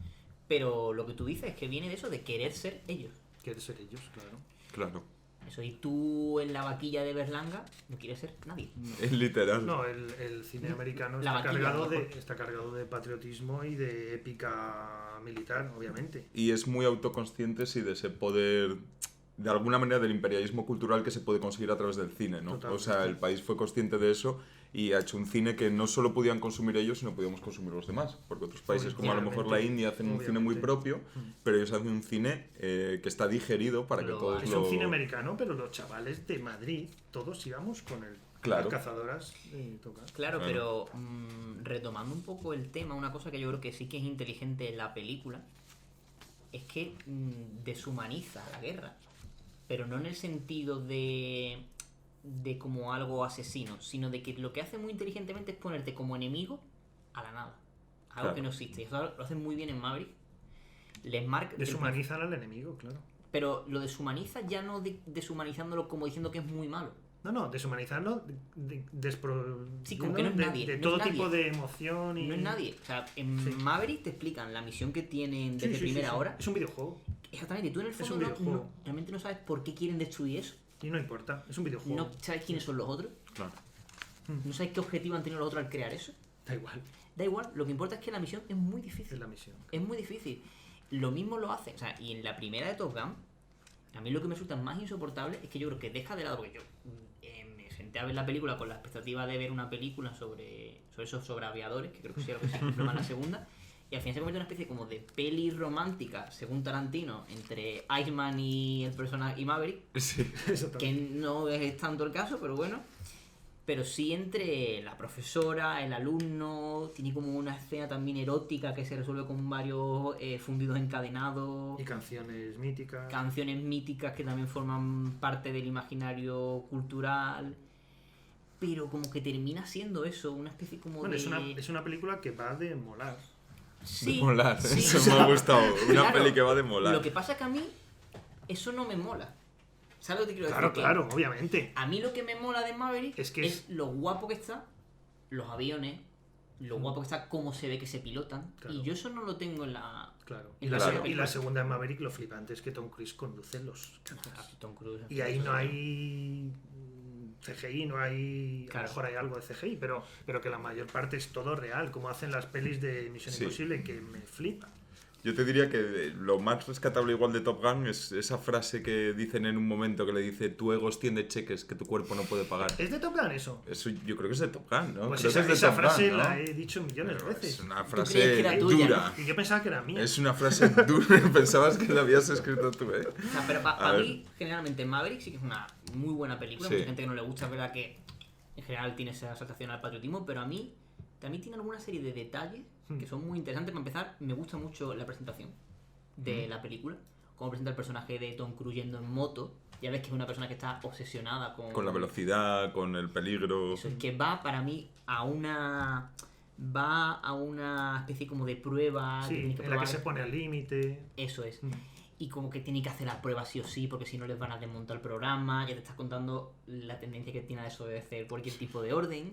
pero lo que tú dices es que viene de eso, de querer ser ellos. Quiere ser ellos, claro. Claro. Eso, y tú en la vaquilla de Berlanga no quieres ser nadie. Es literal. No, el cine americano La está vaquilla, cargado, mejor. está cargado de patriotismo y de épica militar, obviamente. Y es muy autoconsciente sí, de ese poder, de alguna manera, del imperialismo cultural que se puede conseguir a través del cine, ¿no? Totalmente. O sea, el país fue consciente de eso y ha hecho un cine que no solo podían consumir ellos, sino podíamos consumir los demás. Porque otros países, como a lo mejor la India, hacen un cine muy Obviamente. propio, pero ellos hacen un cine que está digerido para que Lo todos hay. Es lo... un cine americano, pero los chavales de Madrid, todos íbamos con Claro. las cazadoras de tocar. Claro, Claro. pero retomando un poco el tema, una cosa que yo creo que sí que es inteligente en la película es que deshumaniza la guerra, pero no en el sentido de como algo asesino, sino de que lo que hace muy inteligentemente es ponerte como enemigo a la nada, algo Claro. que no existe. Y eso lo hacen muy bien en Maverick. Les marca, Deshumanizan al enemigo, claro. pero lo deshumaniza ya no deshumanizándolo como diciendo que es muy malo. No, deshumanizarlo, Sí, como que no es nadie, de no todo es nadie. tipo de emoción y... No es nadie. O sea, en Sí. Maverick te explican la misión que tienen Sí, desde sí, sí, primera sí. hora. Es un videojuego Exactamente, tú en el Es fondo un videojuego. realmente no sabes por qué quieren destruir eso. y no importa, es un videojuego. No sabes quiénes son los otros. Claro. No sabes qué objetivo han tenido los otros al crear eso. Da igual, Da igual, lo que importa es que la misión es muy es difícil. la misión. Es muy difícil. Lo mismo lo hace. O sea, y en la primera de Top Gun, a mí lo que me resulta más insoportable es que yo creo que deja de lado, porque yo me senté a ver la película con la expectativa de ver una película sobre esos sobre aviadores, que creo que sí, lo que sí, no más la segunda. Y al final se convierte en una especie como de peli romántica, según Tarantino, entre Iceman y el personaje y Maverick, Sí. que no es tanto el caso, pero bueno. Pero sí entre la profesora, el alumno, tiene como una escena también erótica que se resuelve con varios fundidos encadenados, Y canciones míticas. canciones míticas que también forman parte del imaginario cultural. Pero como que termina siendo eso, una especie como Bueno, de... es una película que va de molar. Sí, De molar, sí. eso me ha gustado. Una Claro, peli que va de molar. Lo que pasa es que a mí eso no me mola. ¿Sabes lo que te quiero Claro, decir? claro, obviamente. A mí lo que me mola de Maverick Es que es lo guapo que está, los aviones, lo guapo que está, cómo se ve que se pilotan. Claro. Y yo eso no lo tengo en la... Claro. Y Y la la, segunda y la película. segunda en Maverick, lo flipante es que Tom Cruise conduce los coches. Tom Cruise. Y ahí no hay CGI, no hay... A Claro. lo mejor hay algo de CGI, pero que la mayor parte es todo real, como hacen las pelis de Misión Sí. Imposible, que me flipa. Yo te diría que lo más rescatable igual de Top Gun es esa frase que dicen en un momento que le dice tu ego extiende cheques que tu cuerpo no puede pagar. ¿Es de Top Gun eso? Eso yo creo que es de Top Gun, ¿no? Pues Creo esa, que es de esa Top Gun, frase ¿no? la he dicho millones de Pero veces. es una creías frase que era tuya, dura. Y yo pensaba que era mía. Es una frase dura. Pensabas que la habías escrito tú, ¿eh? O sea, pero A para ver. mí, generalmente, Maverick sí que es una muy buena película. Sí. Mucha gente que no le gusta, es verdad que en general tiene esa asaltación al patriotismo, pero a mí también tiene alguna serie de detalles que son muy interesantes. Para empezar, me gusta mucho la presentación de la película. Cómo presenta el personaje de Tom Cruise yendo en moto. Ya ves que es una persona que está obsesionada Con la velocidad, con el peligro. Eso es que va para mí a una... Va a una especie como de prueba. que Sí, tienes que en la que probar. se pone al límite. Eso es. Mm. Y como que tiene que hacer las pruebas sí o sí, porque si no les van a desmontar el programa. Ya te estás contando la tendencia que tiene a desobedecer cualquier tipo de orden.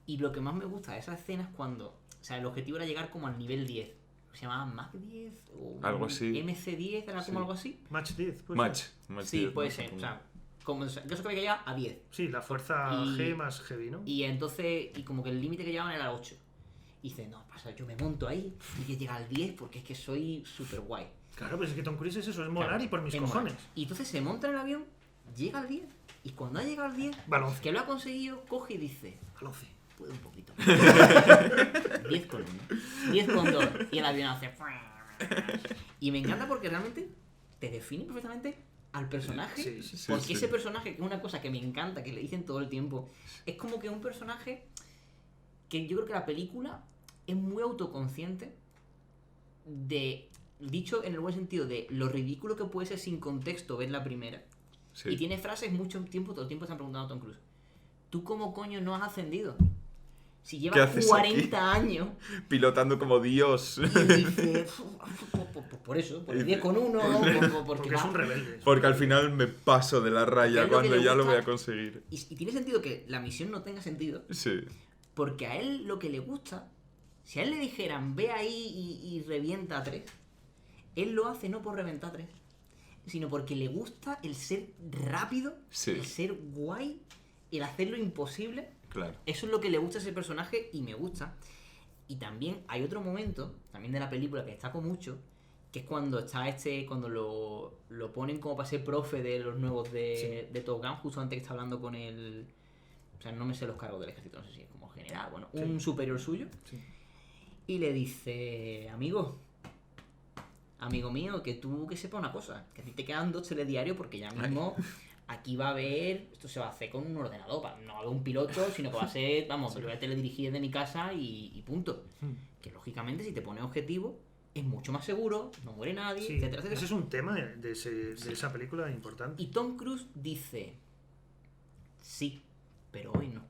Y lo que más me gusta de esa escena es cuando... O sea, el objetivo era llegar como al nivel 10. ¿Se llamaba Mach 10? O Algo así. MC10, era Sí. como algo así. Match 10. pues Match. sí. Match Sí, 10, puede ¿no? ser. O sea, como, yo sé que había que llegar a 10. Sí, la fuerza Y- G más heavy, ¿no? Y entonces, y como que el límite que llevaban era 8. Y dice, no, pasa, yo me monto ahí y que llegar al 10 porque es que soy súper guay. Claro, pues es que Tom Cruise es eso, es molar Claro, y por mis es cojones. molar. Y entonces se monta en el avión, llega al 10, y cuando ha llegado al 10, Balonce. que lo ha conseguido, coge y dice, Balonce. puedo un poquito. 10 con 1, 10 con 2, y el avión hace... Y me encanta porque realmente te define perfectamente al personaje. Sí, sí, sí. Porque Sí, ese sí. personaje, que es una cosa que me encanta, que le dicen todo el tiempo, es como que un personaje que yo creo que la película es muy autoconsciente de, dicho en el buen sentido, de lo ridículo que puede ser sin contexto ver la primera. Sí. Y tiene frases mucho tiempo, todo el tiempo están preguntando a Tom Cruise, ¿tú cómo coño no has ascendido? Si ¿Qué llevas haces 40 años Pilotando como Dios. y dice, por eso, por el 10 con 1, porque Porque va... es un rebelde. Porque al final me paso de la ¿Qué raya es lo que cuando le ya lo gusta? voy a conseguir. Y tiene sentido que la misión no tenga sentido, Sí. porque a él lo que le gusta, si a él le dijeran, ve ahí y revienta a 3, él lo hace no por reventar a 3, sino porque le gusta el ser rápido, Sí. el ser guay, el hacer lo imposible. Claro. Eso es lo que le gusta a ese personaje y me gusta. Y también hay otro momento, también de la película, que destaco mucho, que es cuando está cuando lo ponen como para ser profe de los nuevos de Top Gun, justo antes que está hablando con el... O sea, no me sé los cargos del ejército, no sé si es como general, bueno, un superior suyo. Sí. Y le dice, amigo mío, que tú que sepa una cosa, que a ti te quedan 2 telediarios porque ya mismo aquí va a haber, esto se va a hacer con un ordenador, no va a haber un piloto, sino que va a ser, vamos, lo voy a teledirigir desde mi casa y punto. Que lógicamente si te pones objetivo es mucho más seguro, no muere nadie, Sí, etcétera, etcétera. ese es un tema de esa película importante. Y Tom Cruise dice, sí, pero hoy no.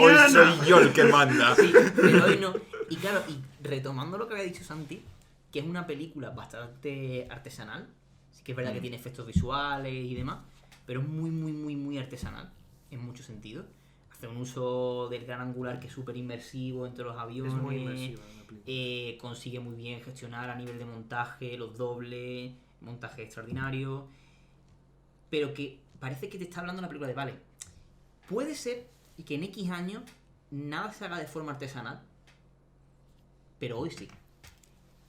Hoy soy yo el que manda. Sí, pero hoy no. Y claro, y retomando lo que había dicho Santi, que es una película bastante artesanal, sí que es verdad que tiene efectos visuales y demás, pero es muy, muy, muy, muy artesanal, en muchos sentidos. Hace un uso del gran angular que es súper inmersivo entre los aviones. Es muy inmersiva la película. Consigue muy bien gestionar a nivel de montaje, los dobles, montaje extraordinario, pero que parece que te está hablando una película de, vale, puede ser que en X años nada se haga de forma artesanal, pero hoy sí.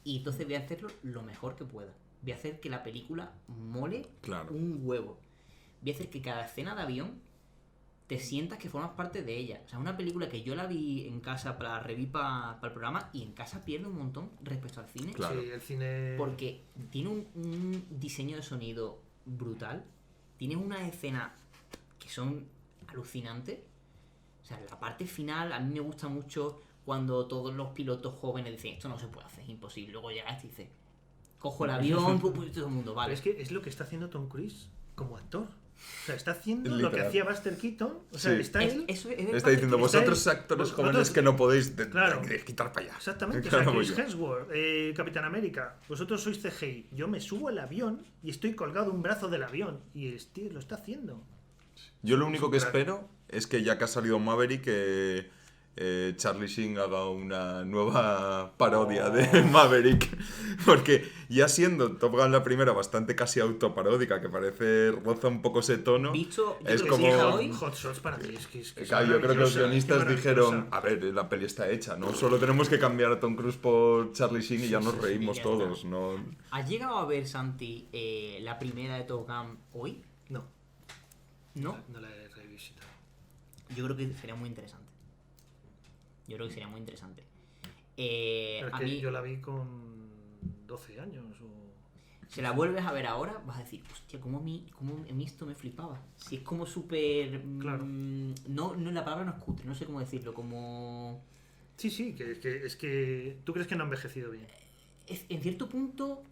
Y entonces voy a hacerlo lo mejor que pueda. Voy a hacer que la película mole Claro. un huevo. Voy a hacer que cada escena de avión te sientas que formas parte de ella. O sea, es una película que yo la vi en casa para revivir para el programa y en casa pierde un montón respecto al cine. Claro. Sí, el cine... Porque tiene un diseño de sonido brutal. Tiene unas escenas que son alucinantes. O sea, la parte final a mí me gusta mucho cuando todos los pilotos jóvenes dicen esto no se puede hacer, es imposible. Luego llegas y dices, cojo el avión, pues todo el mundo, vale. Pero es que es lo que está haciendo Tom Cruise como actor. O sea, está haciendo lo Literal. que hacía Buster Keaton. O sea, Sí. está él... Está diciendo, vosotros actores jóvenes vosotros- que no podéis Claro. quitar para allá. Exactamente, o Claro, sea, voy Chris yo. Hemsworth, Capitán América, vosotros sois CGI, yo me subo al avión y estoy colgado un brazo del avión y el tío lo está haciendo. Yo lo único que Claro. espero es que ya que ha salido Maverick, que Charlie Sheen haga una nueva parodia de Maverick. Porque ya siendo Top Gun la primera bastante casi autoparódica, que parece roza un poco ese tono, Visto, yo es creo que como... sí, hija, hoy, Hot Shots para mí es que Claro, yo creo que los maravillosa, guionistas qué dijeron, maravillosa. a ver, la peli está hecha, ¿no? Solo tenemos que cambiar a Tom Cruise por Charlie Sheen y ya nos sí, reímos ya todos, está. ¿no? ¿has llegado a ver, Santi, la primera de Top Gun hoy? No, ¿No? no la he revisitado. Yo creo que sería muy interesante. Pero es A que mí, yo la vi con 12 años o... si la vuelves a ver ahora, vas a decir, hostia, cómo a mí esto me flipaba. Si es como súper... Claro. No, la palabra no es cutre, no sé cómo decirlo, como... Sí, es que tú crees que no ha envejecido bien. En cierto punto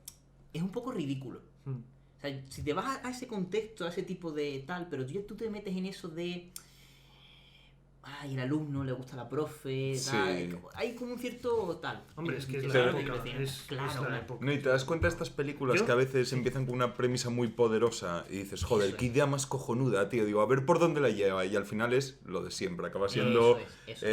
es un poco ridículo. Mm. O sea, si te vas a ese contexto, a ese tipo de tal, pero tú te metes en eso de... Ay, el alumno le gusta a la profe, Sí. tal, hay como un cierto tal. Hombre, es que es Yo la creo que época, quiero decir, es claro, la época. No, y te das cuenta de estas películas Yo- que a veces empiezan con una premisa muy poderosa y dices, joder, Eso qué es. idea más cojonuda, tío. Digo, a ver por dónde la lleva. Y al final es lo de siempre. Acaba siendo Eso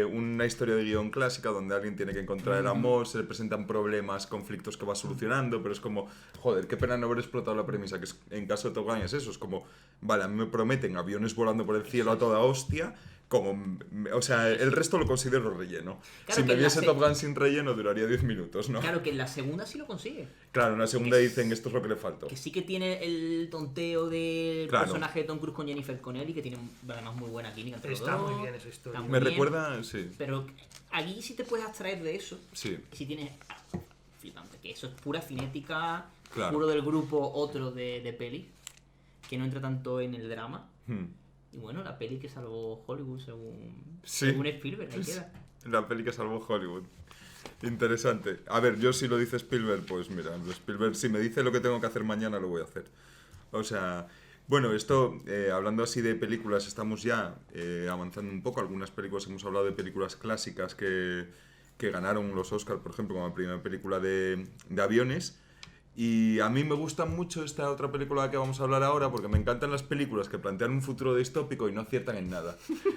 una historia de guión clásica donde alguien tiene que encontrar el amor, se le presentan problemas, conflictos que va solucionando, pero es como, joder, qué pena no haber explotado la premisa. Que es, en caso de Top Gun es eso, es como, vale, a mí me prometen aviones volando por el cielo a toda hostia. O sea, el resto lo considero relleno. Claro Si que me en la viese se- Top Gun sin relleno duraría 10 minutos, ¿no? Claro que en la segunda sí lo consigue. Claro, en la segunda Que dicen esto es lo que le faltó. Que sí que tiene el tonteo del Claro. personaje de Tom Cruise con Jennifer Connelly, que tiene además muy buena química entre los Está dos. muy bien esa historia. Está muy Me bien, recuerda, sí, Pero aquí sí te puedes abstraer de eso. sí. Si tienes... flipante, que eso es pura cinética, Claro. puro del grupo otro de pelis, que no entra tanto en el drama. Hmm. Y bueno, la peli que salvó Hollywood Sí. según Spielberg, ahí queda. La peli que salvó Hollywood. Interesante. A ver, yo si lo dice Spielberg, pues mira, Spielberg si me dice lo que tengo que hacer mañana lo voy a hacer. O sea, bueno, esto, hablando así de películas, estamos ya avanzando un poco. Algunas películas, hemos hablado de películas clásicas que ganaron los Oscars, por ejemplo, como la primera película de aviones. Y a mí me gusta mucho esta otra película de la que vamos a hablar ahora porque me encantan las películas que plantean un futuro distópico y no aciertan en nada.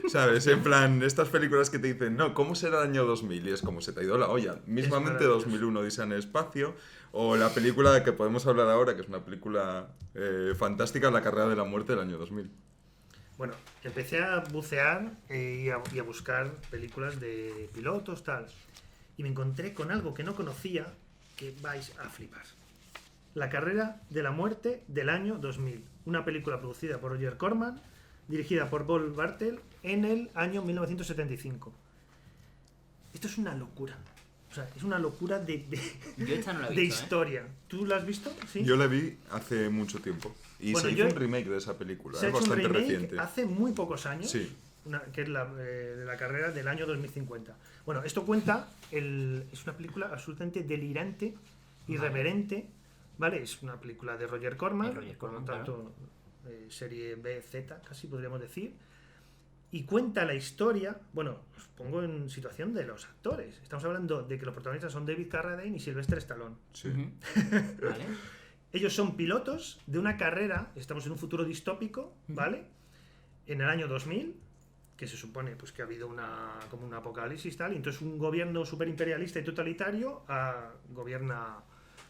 ¿Sabes? En plan, estas películas que te dicen, no, ¿cómo será el año 2000? Y es como se te ha ido la olla. Mismamente maravilloso. 2001, Odisea en el espacio. O la película de que podemos hablar ahora, que es una película fantástica, La carrera de la muerte del año 2000. Bueno, empecé a bucear y a buscar películas de pilotos, tal. Y me encontré con algo que no conocía que vais a flipar. La carrera de la muerte del año 2000. Una película producida por Roger Corman, dirigida por Paul Bartel en el año 1975. Esto es una locura. O sea, es una locura de Yo esta no la he de visto, historia. ¿Tú la has visto? Sí. Yo la vi hace mucho tiempo. Y Bueno, se hizo yo- un remake de esa película, Se ha hecho un bastante remake reciente. hace muy pocos años. Sí. Que es de la carrera del año 2050. Bueno, esto cuenta, es una película absolutamente delirante, irreverente, ¿vale? Es una película de Roger Corman, De Roger por lo Corman, tanto, serie B-Z, casi podríamos decir, y cuenta la historia, bueno, os pongo en situación de los actores. Estamos hablando de que los protagonistas son David Carradine y Sylvester Stallone. Sí. Ujú. Vale. Ellos son pilotos de una carrera, estamos en un futuro distópico, ¿vale? En el año 2000, que se supone pues que ha habido como un apocalipsis tal, y entonces un gobierno superimperialista y totalitario gobierna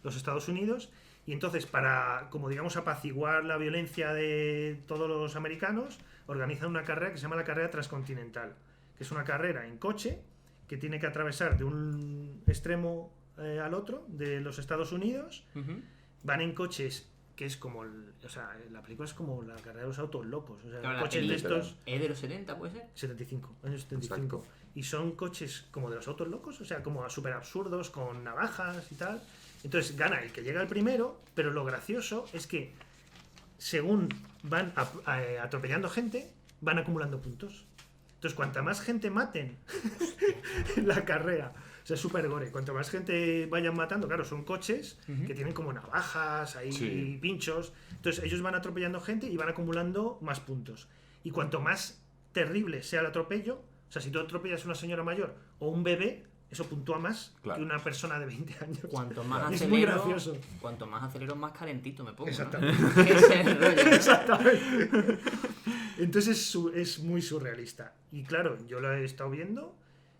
los Estados Unidos, y entonces para, como digamos, apaciguar la violencia de todos los americanos, organizan una carrera que se llama la carrera transcontinental, que es una carrera en coche que tiene que atravesar de un extremo al otro de los Estados Unidos. Ujú. Van en coches que es como... o sea, la película es como la carrera de los autos locos. O sea, Claro, la coches peli de estos... ¿Es de los 70, puede ser? 75, años 75. Exacto. Y son coches como de los autos locos, o sea, como súper absurdos, con navajas y tal. Entonces gana el que llega el primero, pero lo gracioso es que según van atropellando gente, van acumulando puntos. Entonces, cuanta más gente maten en la carrera, o sea, es súper gore. Cuanto más gente vayan matando, claro, son coches que tienen como navajas, ahí Sí. pinchos. Entonces, ellos van atropellando gente y van acumulando más puntos. Y cuanto más terrible sea el atropello, o sea, si tú atropellas a una señora mayor o un bebé, eso puntúa más Claro. que una persona de 20 años. Cuanto más Y es acelero, muy gracioso. cuanto más acelero, más calentito me pongo. ¿no? Exactamente. Ese es el rollo, ¿no? Exactamente. Entonces es muy surrealista. Y claro, yo la he estado viendo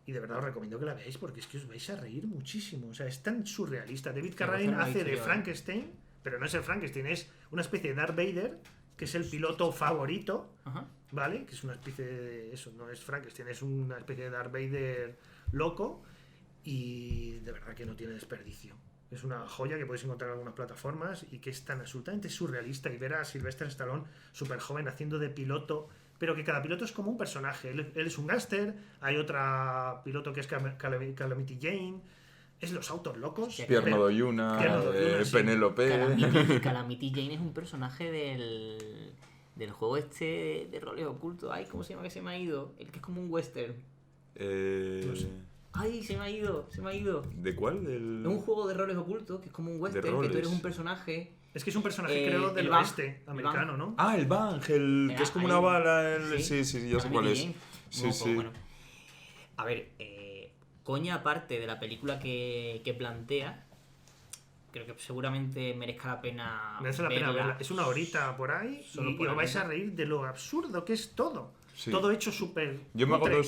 y de verdad os recomiendo que la veáis porque es que os vais a reír muchísimo. O sea, es tan surrealista. David Carradine no lo he hace visto de yo, Frankenstein, pero no es el Frankenstein, es una especie de Darth Vader, que es el piloto favorito, Ajá. ¿vale? Que es una especie de... Eso, no es Frankenstein, es una especie de Darth Vader loco y de verdad que no tiene desperdicio. Es una joya que podéis encontrar en algunas plataformas y que es tan absolutamente surrealista. Y ver a Sylvester Stallone súper joven haciendo de piloto, pero que cada piloto es como un personaje. Él es un gángster, hay otra piloto que es Calamity Jane, es los autos locos. Pierno pero- Doyuna, Pierno Doyuna, sí. Penélope. Calamity Jane es un personaje del juego este de roles ocultos. Ay, ¿cómo se llama que se me ha ido? El que es como un western. No sé. Ay, se me ha ido. ¿De cuál? Del... Es un juego de roles ocultos que es como un western, que tú roles. eres un personaje. Es que es un personaje, creo, del el Bang. oeste El americano, Bang. ¿no? Ah, el Bang, el que es como una Ahí. bala. Sí, ya sé Calamity cuál es. Jane. Sí, No, sí. pues bueno. A ver, coña aparte de la película que plantea, creo que seguramente merezca la pena Merece la pena verla. Es una horita por ahí Solo y por os la vais a neta. reír de lo absurdo que es todo. Sí. Todo hecho súper Yo me hago cutre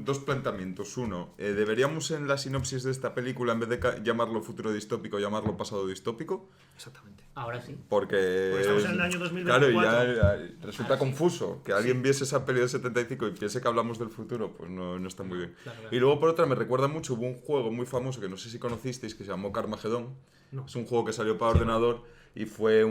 dos planteamientos. Uno, ¿deberíamos en la sinopsis de esta película, en vez de llamarlo futuro distópico, llamarlo pasado distópico? Exactamente. Ahora sí. Porque... Porque estamos en el año 2024. Claro, y ya resulta Ahora sí. confuso. Que alguien viese esa peli del 75 y piense que hablamos del futuro, pues no está muy bien. Claro. Y luego, por otra, me recuerda mucho, hubo un juego muy famoso que no sé si conocisteis, que se llamó Carmageddon. No. Es un juego que salió para ordenador y fue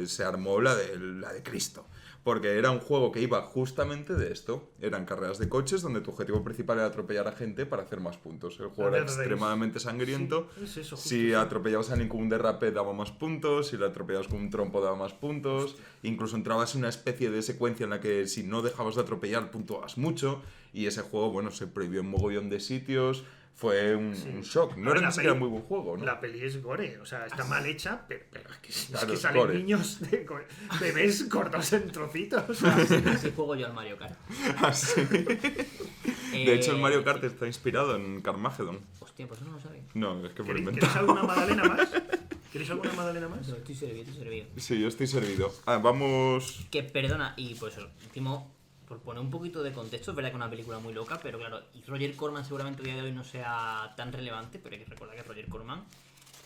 se armó la de Cristo. Porque era un juego que iba justamente de esto. Eran carreras de coches donde tu objetivo principal era atropellar a gente para hacer más puntos. El juego La era Death Race. extremadamente sangriento. Sí, es eso, justo, Si sí. atropellabas a alguien con un derrape daba más puntos, si lo atropellabas con un trompo daba más puntos. Incluso entrabas en una especie de secuencia en la que si no dejabas de atropellar puntuabas mucho. Y ese juego, bueno, se prohibió en mogollón de sitios. Fue un shock. No A ver, era la ni siquiera peli- muy buen juego, ¿no? La peli es gore, o sea, está mal hecha, pero es Claro, que es salen gore. niños bebés cortados en trocitos. O sea, Así juego yo al Mario Kart. Así. De hecho, el Mario Kart está inspirado en Carmageddon. Hostia, pues eso no lo sabía. No, es que por ¿Queréis inventar. alguna magdalena más? ¿Queréis alguna magdalena más? No, estoy servido. Sí, yo estoy servido. Vamos... Que perdona, y pues último, por poner un poquito de contexto, es verdad que es una película muy loca, pero claro, y Roger Corman seguramente a día de hoy no sea tan relevante, pero hay que recordar que Roger Corman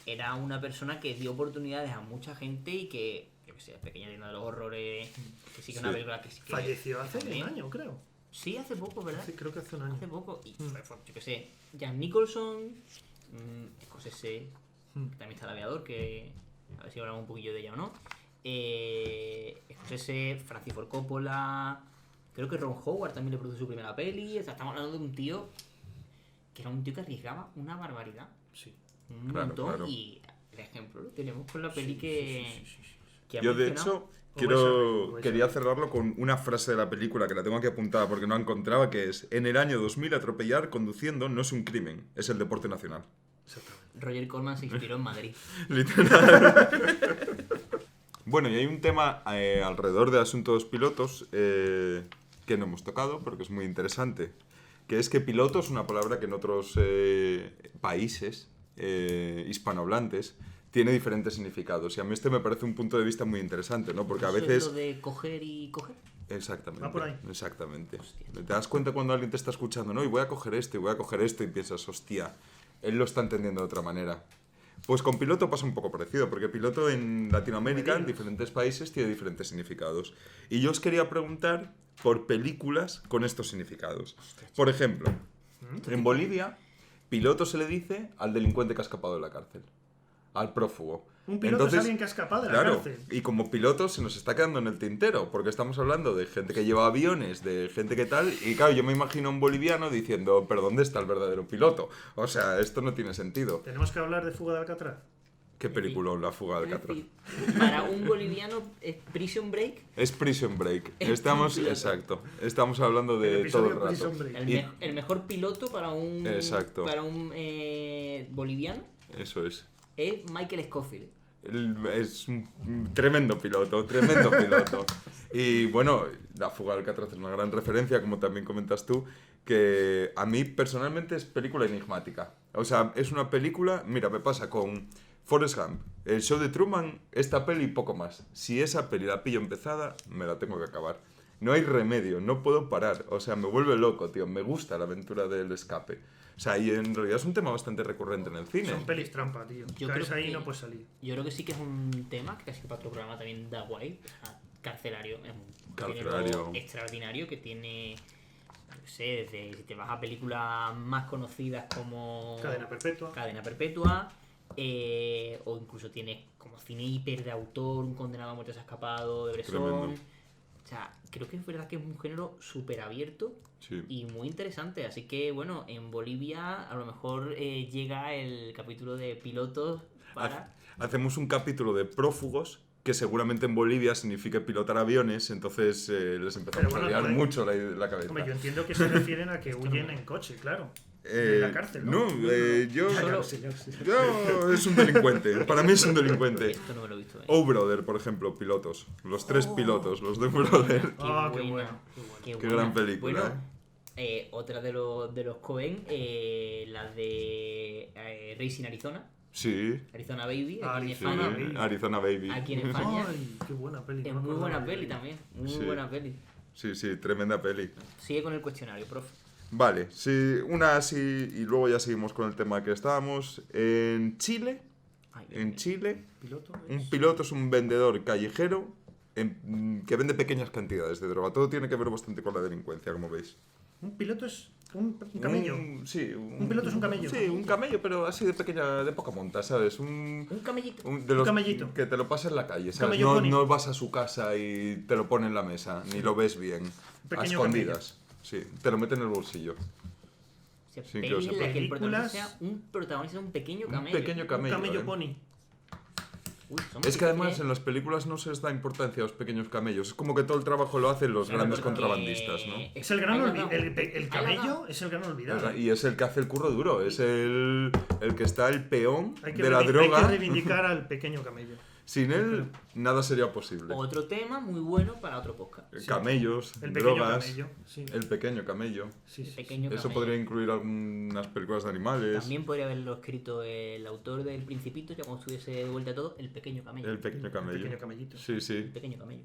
era una persona que dio oportunidades a mucha gente y que, yo que sé, Pequeña tienda de los horrores, que sí que es una Sí. película que sí que... Falleció hace un también. año, creo. Sí, hace poco, ¿verdad? Creo que hace un año. Hace poco, y yo que sé, Jack Nicholson, Scorsese, que también está el aviador, que a ver si hablamos un poquillo de ella o no. Scorsese, Francis Ford Coppola, creo que Ron Howard también le produjo su primera peli. O sea, estamos hablando de un tío que era un tío que arriesgaba una barbaridad, Sí. un Claro, montón, claro. y el ejemplo lo tenemos con la peli que ha Yo, de mencionado. hecho, quería cerrarlo con una frase de la película que la tengo aquí apuntada porque no la encontraba, que es: en el año 2000 atropellar conduciendo no es un crimen, es el deporte nacional. Exactamente. Roger Corman se inspiró en Madrid. Literal. Bueno, y hay un tema alrededor de asuntos pilotos que no hemos tocado, porque es muy interesante, que es que piloto es una palabra que en otros países hispanohablantes tiene diferentes significados. Y a mí este me parece un punto de vista muy interesante, ¿no? Porque a ¿Eso es veces... lo de coger y coger? Exactamente. Va por ahí. Exactamente. Hostia. Te das cuenta cuando alguien te está escuchando, ¿no? Y voy a coger esto, y voy a coger esto, y piensas, hostia, él lo está entendiendo de otra manera. Pues con piloto pasa un poco parecido, porque piloto en Latinoamérica, en diferentes países, tiene diferentes significados. Y yo os quería preguntar por películas con estos significados. Por ejemplo, en Bolivia, piloto se le dice al delincuente que ha escapado de la cárcel, al prófugo. Un piloto Entonces, es alguien que ha escapado de la claro, cárcel. y como piloto se nos está quedando en el tintero, porque estamos hablando de gente que lleva aviones, de gente que tal, y claro, yo me imagino a un boliviano diciendo, pero ¿dónde está el verdadero piloto? O sea, esto no tiene sentido. Tenemos que hablar de Fuga de Alcatraz. ¿Qué película? La fuga de Es Alcatraz. decir, para un boliviano, ¿es Prison Break? Es Prison Break. Es Estamos, piloto. exacto. Estamos hablando El de todo episodio el rato. Prison Break. El mejor piloto para un, Exacto. para un boliviano Eso es. es Michael Scofield. Es un tremendo piloto, tremendo piloto. Y bueno, La fuga de Alcatraz es una gran referencia, como también comentas tú, que a mí personalmente es película enigmática. O sea, es una película, mira, me pasa con Forrest Gump, el show de Truman, esta peli y poco más. Si esa peli la pillo empezada, me la tengo que acabar. No hay remedio, no puedo parar. O sea, me vuelve loco, tío. Me gusta la aventura del escape. O sea, y en realidad es un tema bastante recurrente en el cine. Son pelis trampa, tío. Yo Caes creo ahí y que- no puedes salir. Yo creo que sí que es un tema que casi para otro programa también da guay. O sea, Carcelario es un Carcelario. género extraordinario que tiene, no sé, desde si te vas a películas más conocidas como Cadena Perpetua. Cadena Perpetua, o incluso tienes como cine hiper de autor, Un condenado a muerte se ha escapado, de Bresson. Tremendo. O sea, creo que es verdad que es un género súper abierto Sí. y muy interesante. Así que, bueno, en Bolivia a lo mejor llega el capítulo de pilotos para... Hacemos un capítulo de prófugos, que seguramente en Bolivia significa pilotar aviones, entonces les empezamos Pero bueno, a liar joder. mucho la cabeza. Hombre, yo entiendo que se refieren a que huyen en coche, claro. De la cárcel, ¿no? yo... Ya, ya Solo- lo sé, ya lo sé. Yo es un delincuente, para mí es un delincuente. Esto no me lo he visto. Oh Brother, por ejemplo, pilotos. Los tres pilotos, los de Brother. Ah, qué buena, bueno. Qué buena. gran película, Bueno, otra de los Coen, la de Racing Arizona, Sí, Arizona Baby, aquí en sí, España. Baby. Arizona Baby. Aquí en España. Ay, qué buena peli. Es no me muy acordaba buena de peli ella. también, muy Sí. buena peli. Sí, sí, tremenda peli. Sigue con el cuestionario, profe. Vale, sí, una así y luego ya seguimos con el tema que estábamos. En Chile, Ay, en Chile, ¿Piloto? un piloto es un vendedor callejero que vende pequeñas cantidades de droga. Todo tiene que ver bastante con la delincuencia, como veis. Un piloto es un camello. Sí, Un piloto es un camello. Sí, un camello, pero así de pequeña, de poca monta, ¿sabes? Un camellito. De los camellito. que te lo pasa en la calle, ¿sabes? camello No, pony. no vas a su casa y te lo pone en la mesa, ni lo ves bien. A Pequeño escondidas. Sí, te lo mete en el bolsillo. O sea, Sí, peli que lo en la que el Películas- protagonista sea un pequeño Un camello. pequeño Un camello. camello ¿eh? pony. Uy, son Es que además difíciles, en las películas no se les da importancia a los pequeños camellos. Es como que todo el trabajo lo hacen los Claro, grandes porque- contrabandistas, ¿no? Es el gran Ahí la olvidado. damos. El Ahí la camello damos. es el gran olvidado. Y es el que hace el curro duro, es el que está el peón Hay que, de la hay que droga. reivindicar al pequeño camello. Sin él, nada sería posible. Otro tema muy bueno para otro podcast. Camellos, El pequeño drogas, camello. Sí. el pequeño camello. Sí, El sí, sí. pequeño Eso camello. podría incluir algunas películas de animales. También podría haberlo escrito el autor del Principito, ya cuando estuviese de vuelta a todo, el pequeño camello. El pequeño El camello. pequeño camellito. Sí, sí. El pequeño camello.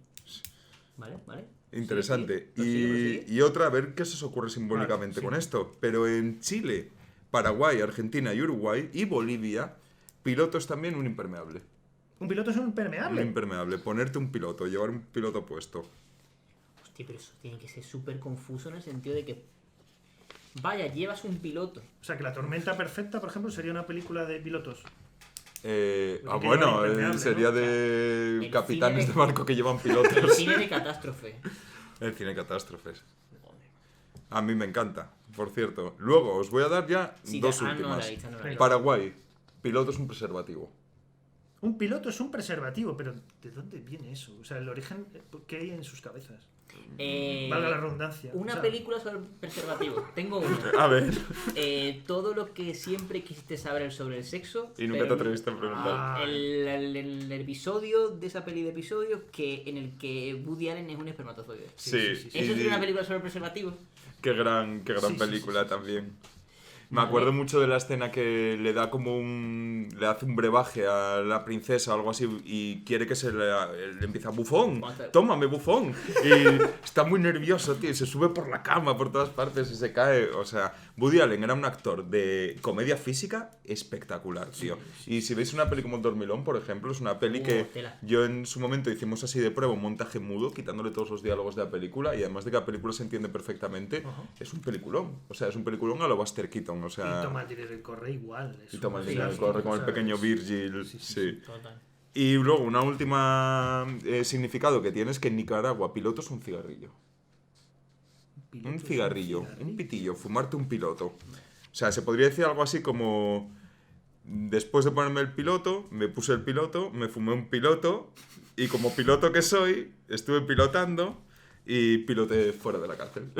¿Vale? ¿Vale? Interesante. Sigue, prosigue. Y otra, a ver qué se os ocurre simbólicamente Vale, sí. con esto. Pero en Chile, Paraguay, Argentina y Uruguay y Bolivia, piloto es también un impermeable. Un piloto es un Un impermeable. impermeable. Ponerte un piloto, llevar un piloto puesto. Hostia, pero eso tiene que ser súper confuso en el sentido de que. Vaya, llevas un piloto. O sea, que La Tormenta Perfecta, por ejemplo, sería una película de pilotos. Que bueno, bueno, sería ¿no? de El capitanes cine de barco que llevan El pilotos. cine de catástrofe. El cine catástrofes. Joder. A mí me encanta, por cierto. Luego, os voy a dar ya Sí, dos no, la últimas. lista no la he visto. Paraguay, piloto es un preservativo. Un piloto es un preservativo, pero ¿de dónde viene eso? O sea, el origen, ¿qué hay en sus cabezas? Valga la redundancia. Una O sea, película sobre preservativos. Tengo una. A ver. Todo lo que siempre quisiste saber sobre el sexo. Y nunca te atreviste a preguntar. Ah. El episodio de esa peli de episodios en el que Woody Allen es un espermatozoide. Sí, sí, ¿Eso sería una película sobre preservativos? Qué gran Sí, sí, película sí, sí, también. Me acuerdo mucho de la escena que le da como le hace un brebaje a la princesa o algo así y quiere que le empiece a bufón. Tómame, bufón. Y está muy nervioso, tío, y se sube por la cama, por todas partes y se cae. O sea, Woody Allen era un actor de comedia física espectacular, tío. Y si veis una peli como Dormilón, por ejemplo, es una peli que tela. yo en su momento hicimos así de prueba un montaje mudo, quitándole todos los diálogos de la película y además de que la película se entiende perfectamente, Ajá. es un peliculón. O sea, es un peliculón a lo Buster Keaton. cabrón, o sea... Y Tom Aldirer corre igual. Y Tom Sí, Aldirer sí, corre con o el sea, pequeño es- Virgil, sí, sí. Total. Y luego, una última significado que tiene es que en Nicaragua piloto es un cigarrillo. Piloto Un es cigarrillo, un cigarrillo. pitillo, fumarte un piloto. O sea, se podría decir algo así como... Después de ponerme el piloto, me puse el piloto, me fumé un piloto y como piloto que soy, estuve pilotando y piloté fuera de la cárcel.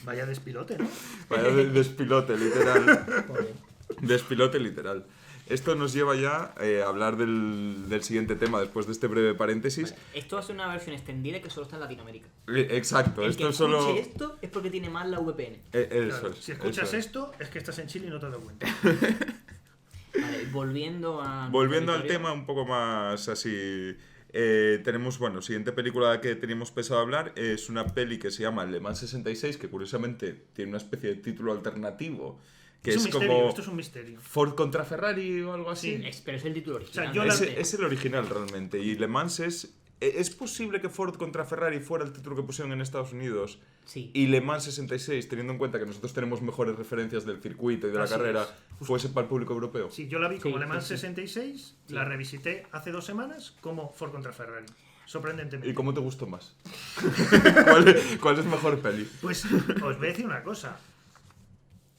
Vaya despilote, ¿no? Vaya despilote, literal. Joder. Despilote, literal. Esto nos lleva ya a hablar del siguiente tema después de este breve paréntesis. Vale, esto va a ser una versión extendida que solo está en Latinoamérica. Exacto, El esto que es solo... escuche esto es porque tiene mal la VPN. Eso Claro, es, si escuchas eso es. esto, es que estás en Chile y no te has dado cuenta. Vale, volviendo a... Volviendo al territorio. tema un poco más así... tenemos, bueno, siguiente película que teníamos pensado hablar es una peli que se llama Le Mans 66, que curiosamente tiene una especie de título alternativo, que Es es, un misterio, como esto es un misterio. Ford contra Ferrari o algo así. Sí. Pero es el título original. O sea, yo la- Es el original realmente. Y Le Mans es... ¿Es posible que Ford contra Ferrari fuera el título que pusieron en Estados Unidos? Sí. Y Le Mans 66, teniendo en cuenta que nosotros tenemos mejores referencias del circuito y de la Así carrera, es. fuese para el público europeo. Sí, yo la vi como Sí, Le Mans sí, sí. 66, Sí. la revisité hace 2 semanas como Ford contra Ferrari. Sorprendentemente. ¿Y cómo te gustó más? ¿Cuál es mejor peli? Pues os voy a decir una cosa.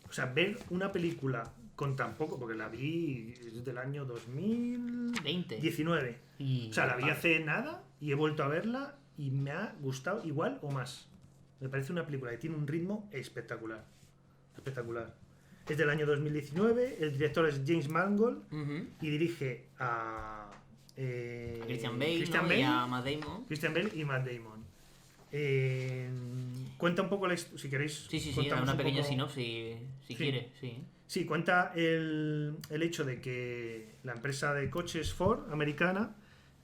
O sea, ver una película con tan poco, porque la vi es del año 2019. 20. Y... O sea, la vi hace nada y he vuelto a verla y me ha gustado igual o más. Me parece una película que tiene un ritmo espectacular. Espectacular. Es del año 2019, el director es James Mangold Ujú. y dirige a Christian Bale, Christian ¿no? Bale, Y a Matt Damon. Christian Bale y Matt Damon. Cuenta un poco la historia, si queréis. Sí, da contamos una un pequeña poco- sinopsis, si Sí. quiere, sí. Sí, cuenta el hecho de que la empresa de coches Ford americana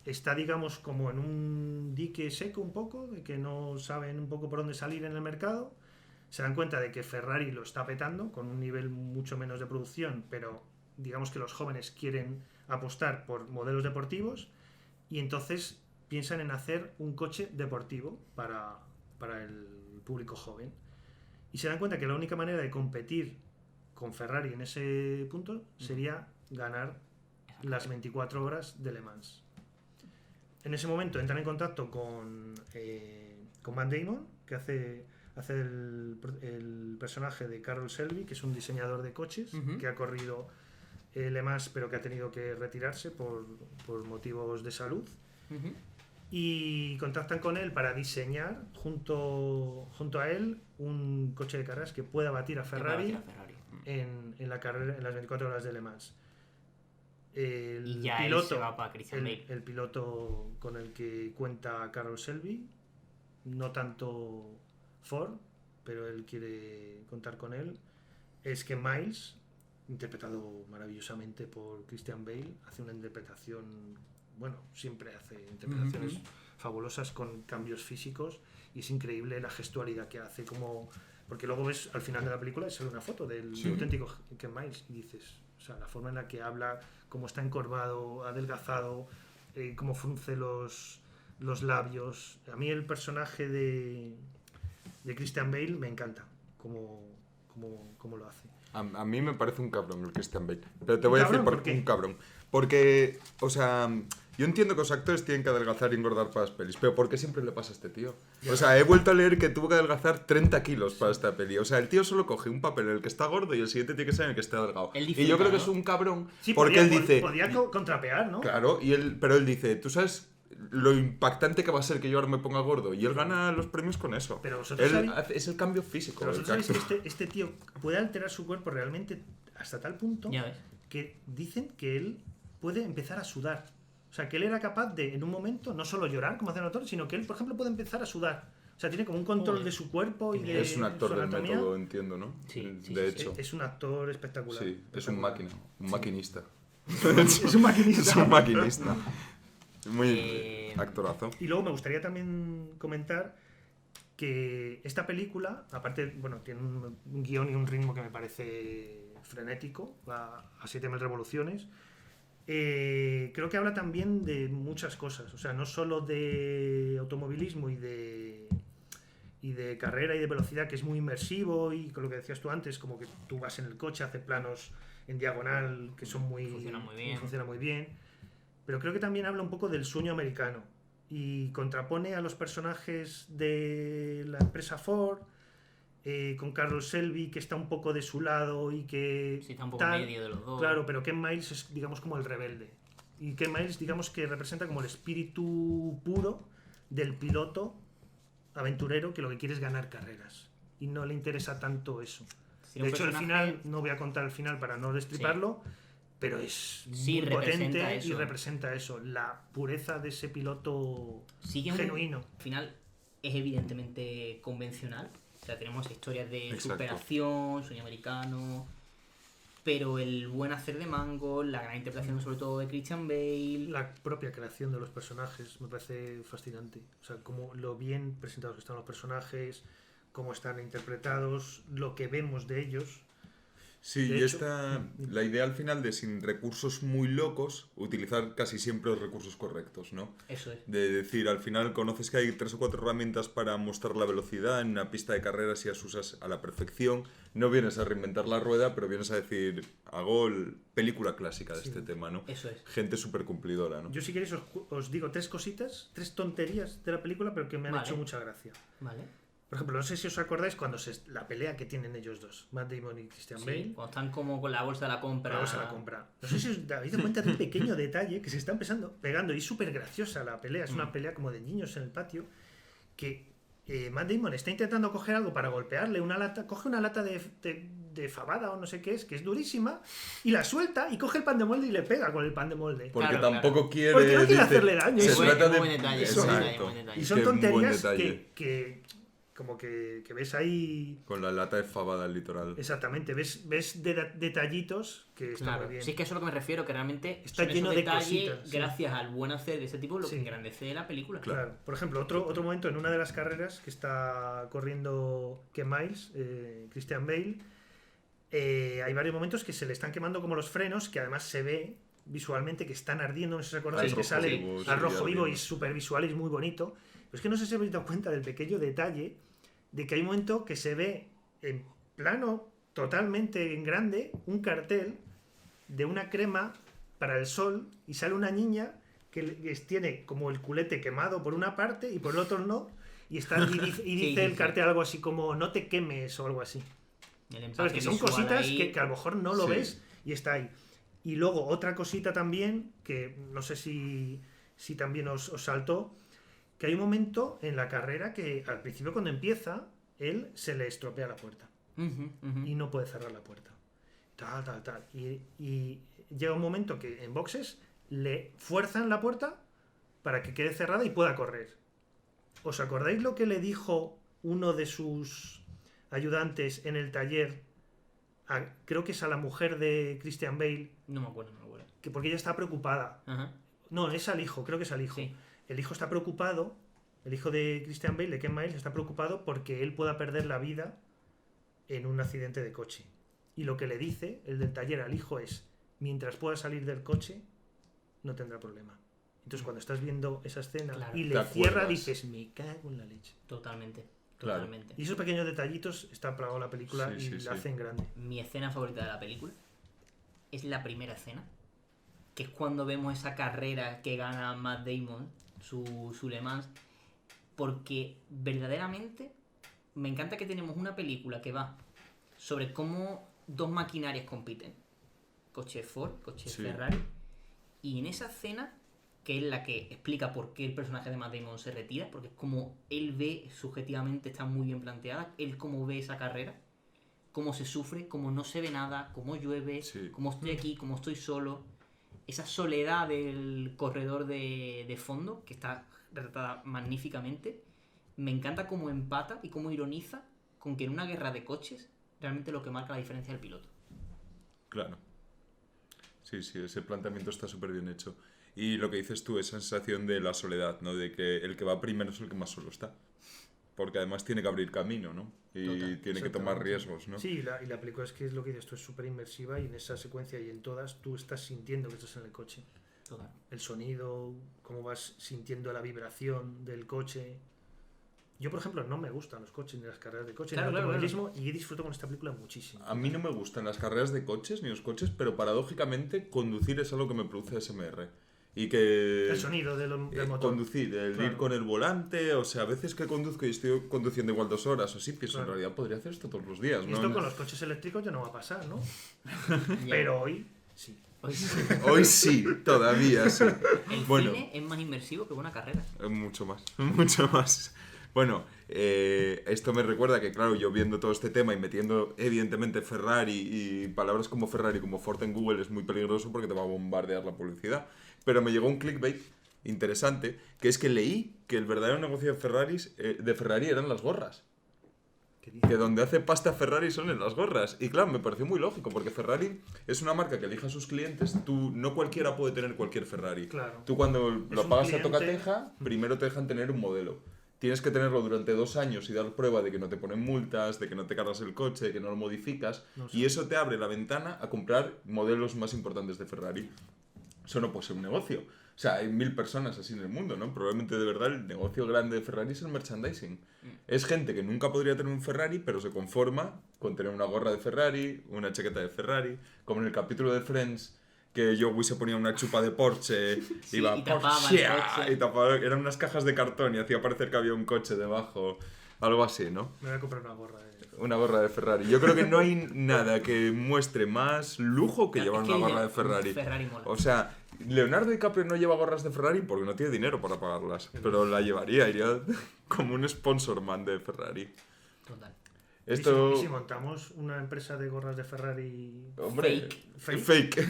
está, digamos, como en un dique seco un poco, de que no saben un poco por dónde salir en el mercado. Se dan cuenta de que Ferrari lo está petando con un nivel mucho menos de producción, pero digamos que los jóvenes quieren apostar por modelos deportivos y entonces piensan en hacer un coche deportivo para el público joven. Y se dan cuenta que la única manera de competir con Ferrari en ese punto sería ganar las 24 horas de Le Mans. En ese momento entran en contacto con Matt Damon, que hace el personaje de Carroll Shelby, que es un diseñador de coches, Ujú. que ha corrido Le Mans pero que ha tenido que retirarse por motivos de salud. Ujú. Y contactan con él para diseñar junto a él un coche de carreras que pueda batir a Ferrari Que va a decir a Ferrari. en la carrera, en las 24 horas de Le Mans. El Y ya él piloto, se va para Christian Bale. el piloto con el que cuenta Carroll Shelby, no tanto Ford, pero él quiere contar con él, es que Miles, interpretado maravillosamente por Christian Bale, hace una interpretación, bueno, siempre hace interpretaciones Ujú. fabulosas con cambios físicos y es increíble la gestualidad que hace, como porque luego ves al final de la película y sale una foto del Sí. auténtico Ken Miles y dices, o sea, la forma en la que habla, cómo está encorvado, adelgazado, cómo frunce los labios. A mí el personaje de Christian Bale me encanta, cómo lo hace. A mí me parece un cabrón el Christian Bale. Pero te ¿Un voy a decir cabrón? por ¿Por qué? qué un cabrón. Porque, o sea, yo entiendo que los actores tienen que adelgazar y engordar para las pelis, pero ¿por qué siempre le pasa a este tío? O sea, he vuelto a leer que tuvo que adelgazar 30 kilos para esta peli. O sea, el tío solo coge un papel en el que está gordo y el siguiente tiene que ser en el que está delgado. Él Y disfruta, yo creo que ¿no? es un cabrón Sí, porque podía, él dice... podía contrapear, ¿no? Claro, pero él dice, ¿tú sabes lo impactante que va a ser que yo ahora me ponga gordo? Y él gana los premios con eso. Pero vosotros sabéis- Es el cambio físico. Pero el vosotros sabéis cactus. que este tío puede alterar su cuerpo realmente hasta tal punto Ya ves. que dicen que él puede empezar a sudar. O sea, que él era capaz de, en un momento, no solo llorar como hacen los actores, sino que él, por ejemplo, puede empezar a sudar. O sea, tiene como un control Joder. de su cuerpo y de Es un actor su del anatomía. método, entiendo, ¿no? Sí, sí, de sí, hecho. Es un actor espectacular. Sí, es un Espectacular. máquina, un maquinista. Es un maquinista. Es un maquinista. Muy Eh, actorazo. Y luego me gustaría también comentar que esta película, aparte, bueno, tiene un guión y un ritmo que me parece frenético, va a 7000 revoluciones. Creo que habla también de muchas cosas, o sea, no solo de automovilismo y y de carrera y de velocidad, que es muy inmersivo, y con lo que decías tú antes, como que tú vas en el coche, hace planos en diagonal que son Funciona muy bien. Pero creo que también habla un poco del sueño americano y contrapone a los personajes de la empresa Ford, con Carroll Shelby, que está un poco de su lado y que Sí, está un poco en medio de los dos. claro, pero Ken Miles es, digamos, como el rebelde, y Ken Miles, digamos, que representa como el espíritu puro del piloto aventurero que lo que quiere es ganar carreras y no le interesa tanto eso. Sería De un hecho, el personaje- final, no voy a contar el final para no destriparlo, pero es Sí, muy representa potente y eso. representa eso, la pureza de ese piloto Sí que es genuino. Al final es evidentemente convencional. O sea, tenemos historias de Exacto. superación, sueño americano, pero el buen hacer de Mangold, la gran interpretación sobre todo de Christian Bale. La propia creación de los personajes me parece fascinante. O sea, como lo bien presentados que están los personajes, cómo están interpretados, lo que vemos de ellos. Sí, De y hecho- la idea al final de sin recursos muy locos, utilizar casi siempre los recursos correctos, ¿no? Eso es. De decir, al final conoces que hay 3 o 4 herramientas para mostrar la velocidad en una pista de carreras y las usas a la perfección. No vienes a reinventar la rueda, pero vienes a decir, hago película clásica de Sí. este tema, ¿no? Eso es. Gente súper cumplidora, ¿no? Yo si queréis os digo 3 cositas, 3 tonterías de la película, pero que me han Vale. hecho mucha gracia. Vale. Por ejemplo, no sé si os acordáis cuando la pelea que tienen ellos dos, Matt Damon y Christian Sí, Bale, cuando están como con la bolsa de la compra. vamos a la compra. No sé si os habéis dado cuenta de un pequeño detalle que se está pegando y es súper graciosa la pelea. Es una pelea como de niños en el patio. Que Matt Damon está intentando coger algo para golpearle, una lata, coge una lata de fabada o no sé qué es, que es durísima, y la suelta y coge el pan de molde y le pega con el pan de molde. Porque Claro, tampoco quiere... Porque no quiere dice, hacerle daño. Se Es trata un de... buen detalle, es un Exacto. detalle, buen detalle. Y son Qué buen tonterías detalle. que como que ves ahí. Con la lata de fabada al litoral. Exactamente, ves detallitos que están Claro, muy bien. sí, es que eso es a lo que me refiero, que realmente Está son lleno esos de detalles, cositas, sí. gracias al buen hacer de ese tipo, lo Sí. que engrandece la película. Claro. Por ejemplo, otro momento en una de las carreras que está corriendo Ken Miles, Christian Bale, hay varios momentos que se le están quemando como los frenos, que además se ve visualmente que están ardiendo, no sé si os acordáis, Al que rojo sale vivo, sí, al rojo vivo y ardiendo. es súper visual y es muy bonito. Pero es que no sé si habéis dado cuenta del pequeño detalle de que hay un momento que se ve en plano totalmente en grande un cartel de una crema para el sol y sale una niña que tiene como el culete quemado por una parte y por el otro no, y dice Sí, el sí. cartel algo así como no te quemes o algo así. El empate ¿Sabes? Que son visual cositas ahí, que a lo mejor no lo Sí. ves y está ahí. Y luego otra cosita también, que no sé si también os saltó, que hay un momento en la carrera que al principio cuando empieza, él se le estropea la puerta Ujú, ujú. y no puede cerrar la puerta. Tal. Y llega un momento que en boxes le fuerzan la puerta para que quede cerrada y pueda correr. ¿Os acordáis lo que le dijo uno de sus ayudantes en el taller? Creo que es a la mujer de Christian Bale, No me acuerdo. que porque ella está preocupada. Ajá. No, es al hijo, creo que es al hijo. Sí. El hijo está preocupado, el hijo de Christian Bale, de Ken Miles, está preocupado porque él pueda perder la vida en un accidente de coche. Y lo que le dice el del taller al hijo es, mientras pueda salir del coche, no tendrá problema. Entonces cuando estás viendo esa escena Claro. y Te le cierra, acuerdas. dices, me cago en la leche. Totalmente. Claro. Totalmente. Y esos pequeños detallitos está plagado la película Sí, y sí, la sí. hacen grande. Mi escena favorita de la película es la primera escena, que es cuando vemos esa carrera que gana Matt Damon, su Le Mans, porque verdaderamente me encanta que tenemos una película que va sobre cómo dos maquinarias compiten, coche Ford, coche Sí. Ferrari, y en esa escena, que es la que explica por qué el personaje de Matt Damon se retira, porque es como él ve subjetivamente, está muy bien planteada, él cómo ve esa carrera, cómo se sufre, cómo no se ve nada, cómo llueve, Sí. cómo estoy aquí, cómo estoy solo. Esa soledad del corredor de fondo, que está retratada magníficamente. Me encanta cómo empata y cómo ironiza con que en una guerra de coches realmente lo que marca la diferencia es el piloto. Claro. Sí, ese planteamiento está súper bien hecho. Y lo que dices tú, esa sensación de la soledad, ¿no? De que el que va primero es el que más solo está. Porque además tiene que abrir camino, ¿no? Y Total, tiene que tomar exactamente. riesgos, ¿no? Sí, y la película es que es lo que dices, esto es súper inmersiva y en esa secuencia y en todas tú estás sintiendo que estás en el coche. Total. El sonido, cómo vas sintiendo la vibración del coche. Yo, por ejemplo, no me gustan los coches ni las carreras de coches Claro, ni el claro, automovilismo y he disfrutado con esta película muchísimo. A mí no me gustan las carreras de coches ni los coches, pero paradójicamente conducir es algo que me produce SMR. Y que... El sonido del motor. Conducir, el Claro. ir con el volante, o sea, a veces que conduzco y estoy conduciendo igual 2 horas o sí, pienso Claro. en realidad podría hacer esto todos los días, Y ¿no? esto con los coches eléctricos ya no va a pasar, ¿no? Ya. Pero hoy sí. Hoy sí. Hoy sí, todavía sí. El Bueno. cine es más inmersivo que una carrera. Mucho más, mucho más. Bueno, esto me recuerda que, claro, yo viendo todo este tema y metiendo, evidentemente, Ferrari y palabras como Ferrari, como Ford en Google es muy peligroso porque te va a bombardear la publicidad. Pero me llegó un clickbait interesante, que es que leí que el verdadero negocio de Ferrari eran las gorras. ¿Qué dices? Que donde hace pasta Ferrari son en las gorras. Y claro, me pareció muy lógico, porque Ferrari es una marca que elige a sus clientes. No cualquiera puede tener cualquier Ferrari. Claro. Tú cuando lo un pagas cliente- a tocateja, primero te dejan tener un modelo. Tienes que tenerlo durante 2 años y dar prueba de que no te ponen multas, de que no te cargas el coche, de que no lo modificas. No sé. Y eso te abre la ventana a comprar modelos más importantes de Ferrari. Eso no puede ser un negocio. O sea, hay 1000 personas así en el mundo, ¿no? Probablemente de verdad el negocio grande de Ferrari es el merchandising. Es gente que nunca podría tener un Ferrari, pero se conforma con tener una gorra de Ferrari, una chaqueta de Ferrari, como en el capítulo de Friends, que Joey se ponía una chupa de Porsche, Sí, iba y tapaba el Porsche, coche. y tapaba, eran unas cajas de cartón y hacía parecer que había un coche debajo, algo así, ¿no? Me voy a comprar una gorra de... Una gorra de Ferrari. Yo creo que no hay nada que muestre más lujo que Claro, llevar es que una gorra de un Ferrari. Ferrari mola. O sea, Leonardo DiCaprio no lleva gorras de Ferrari porque no tiene dinero para pagarlas, pero la llevaría, iría como un sponsor man de Ferrari. Total. Esto... ¿Y si montamos una empresa de gorras de Ferrari... Hombre, Fake. fake.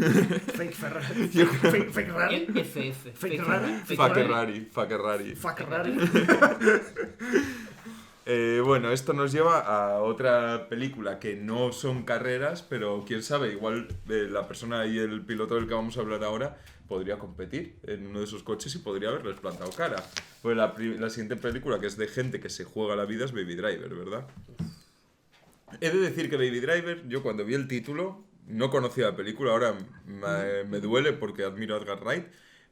Fake Ferrari? Yo Fake Rari? FF. Fake Ferrari. Ferrari. Fuck Rari. Bueno, esto nos lleva a otra película que no son carreras, pero quién sabe, igual la persona y el piloto del que vamos a hablar ahora podría competir en uno de esos coches y podría haberles plantado cara. Pues la siguiente película, que es de gente que se juega la vida, es Baby Driver, ¿verdad? He de decir que Baby Driver, yo cuando vi el título, no conocía la película, ahora me duele porque admiro a Edgar Wright.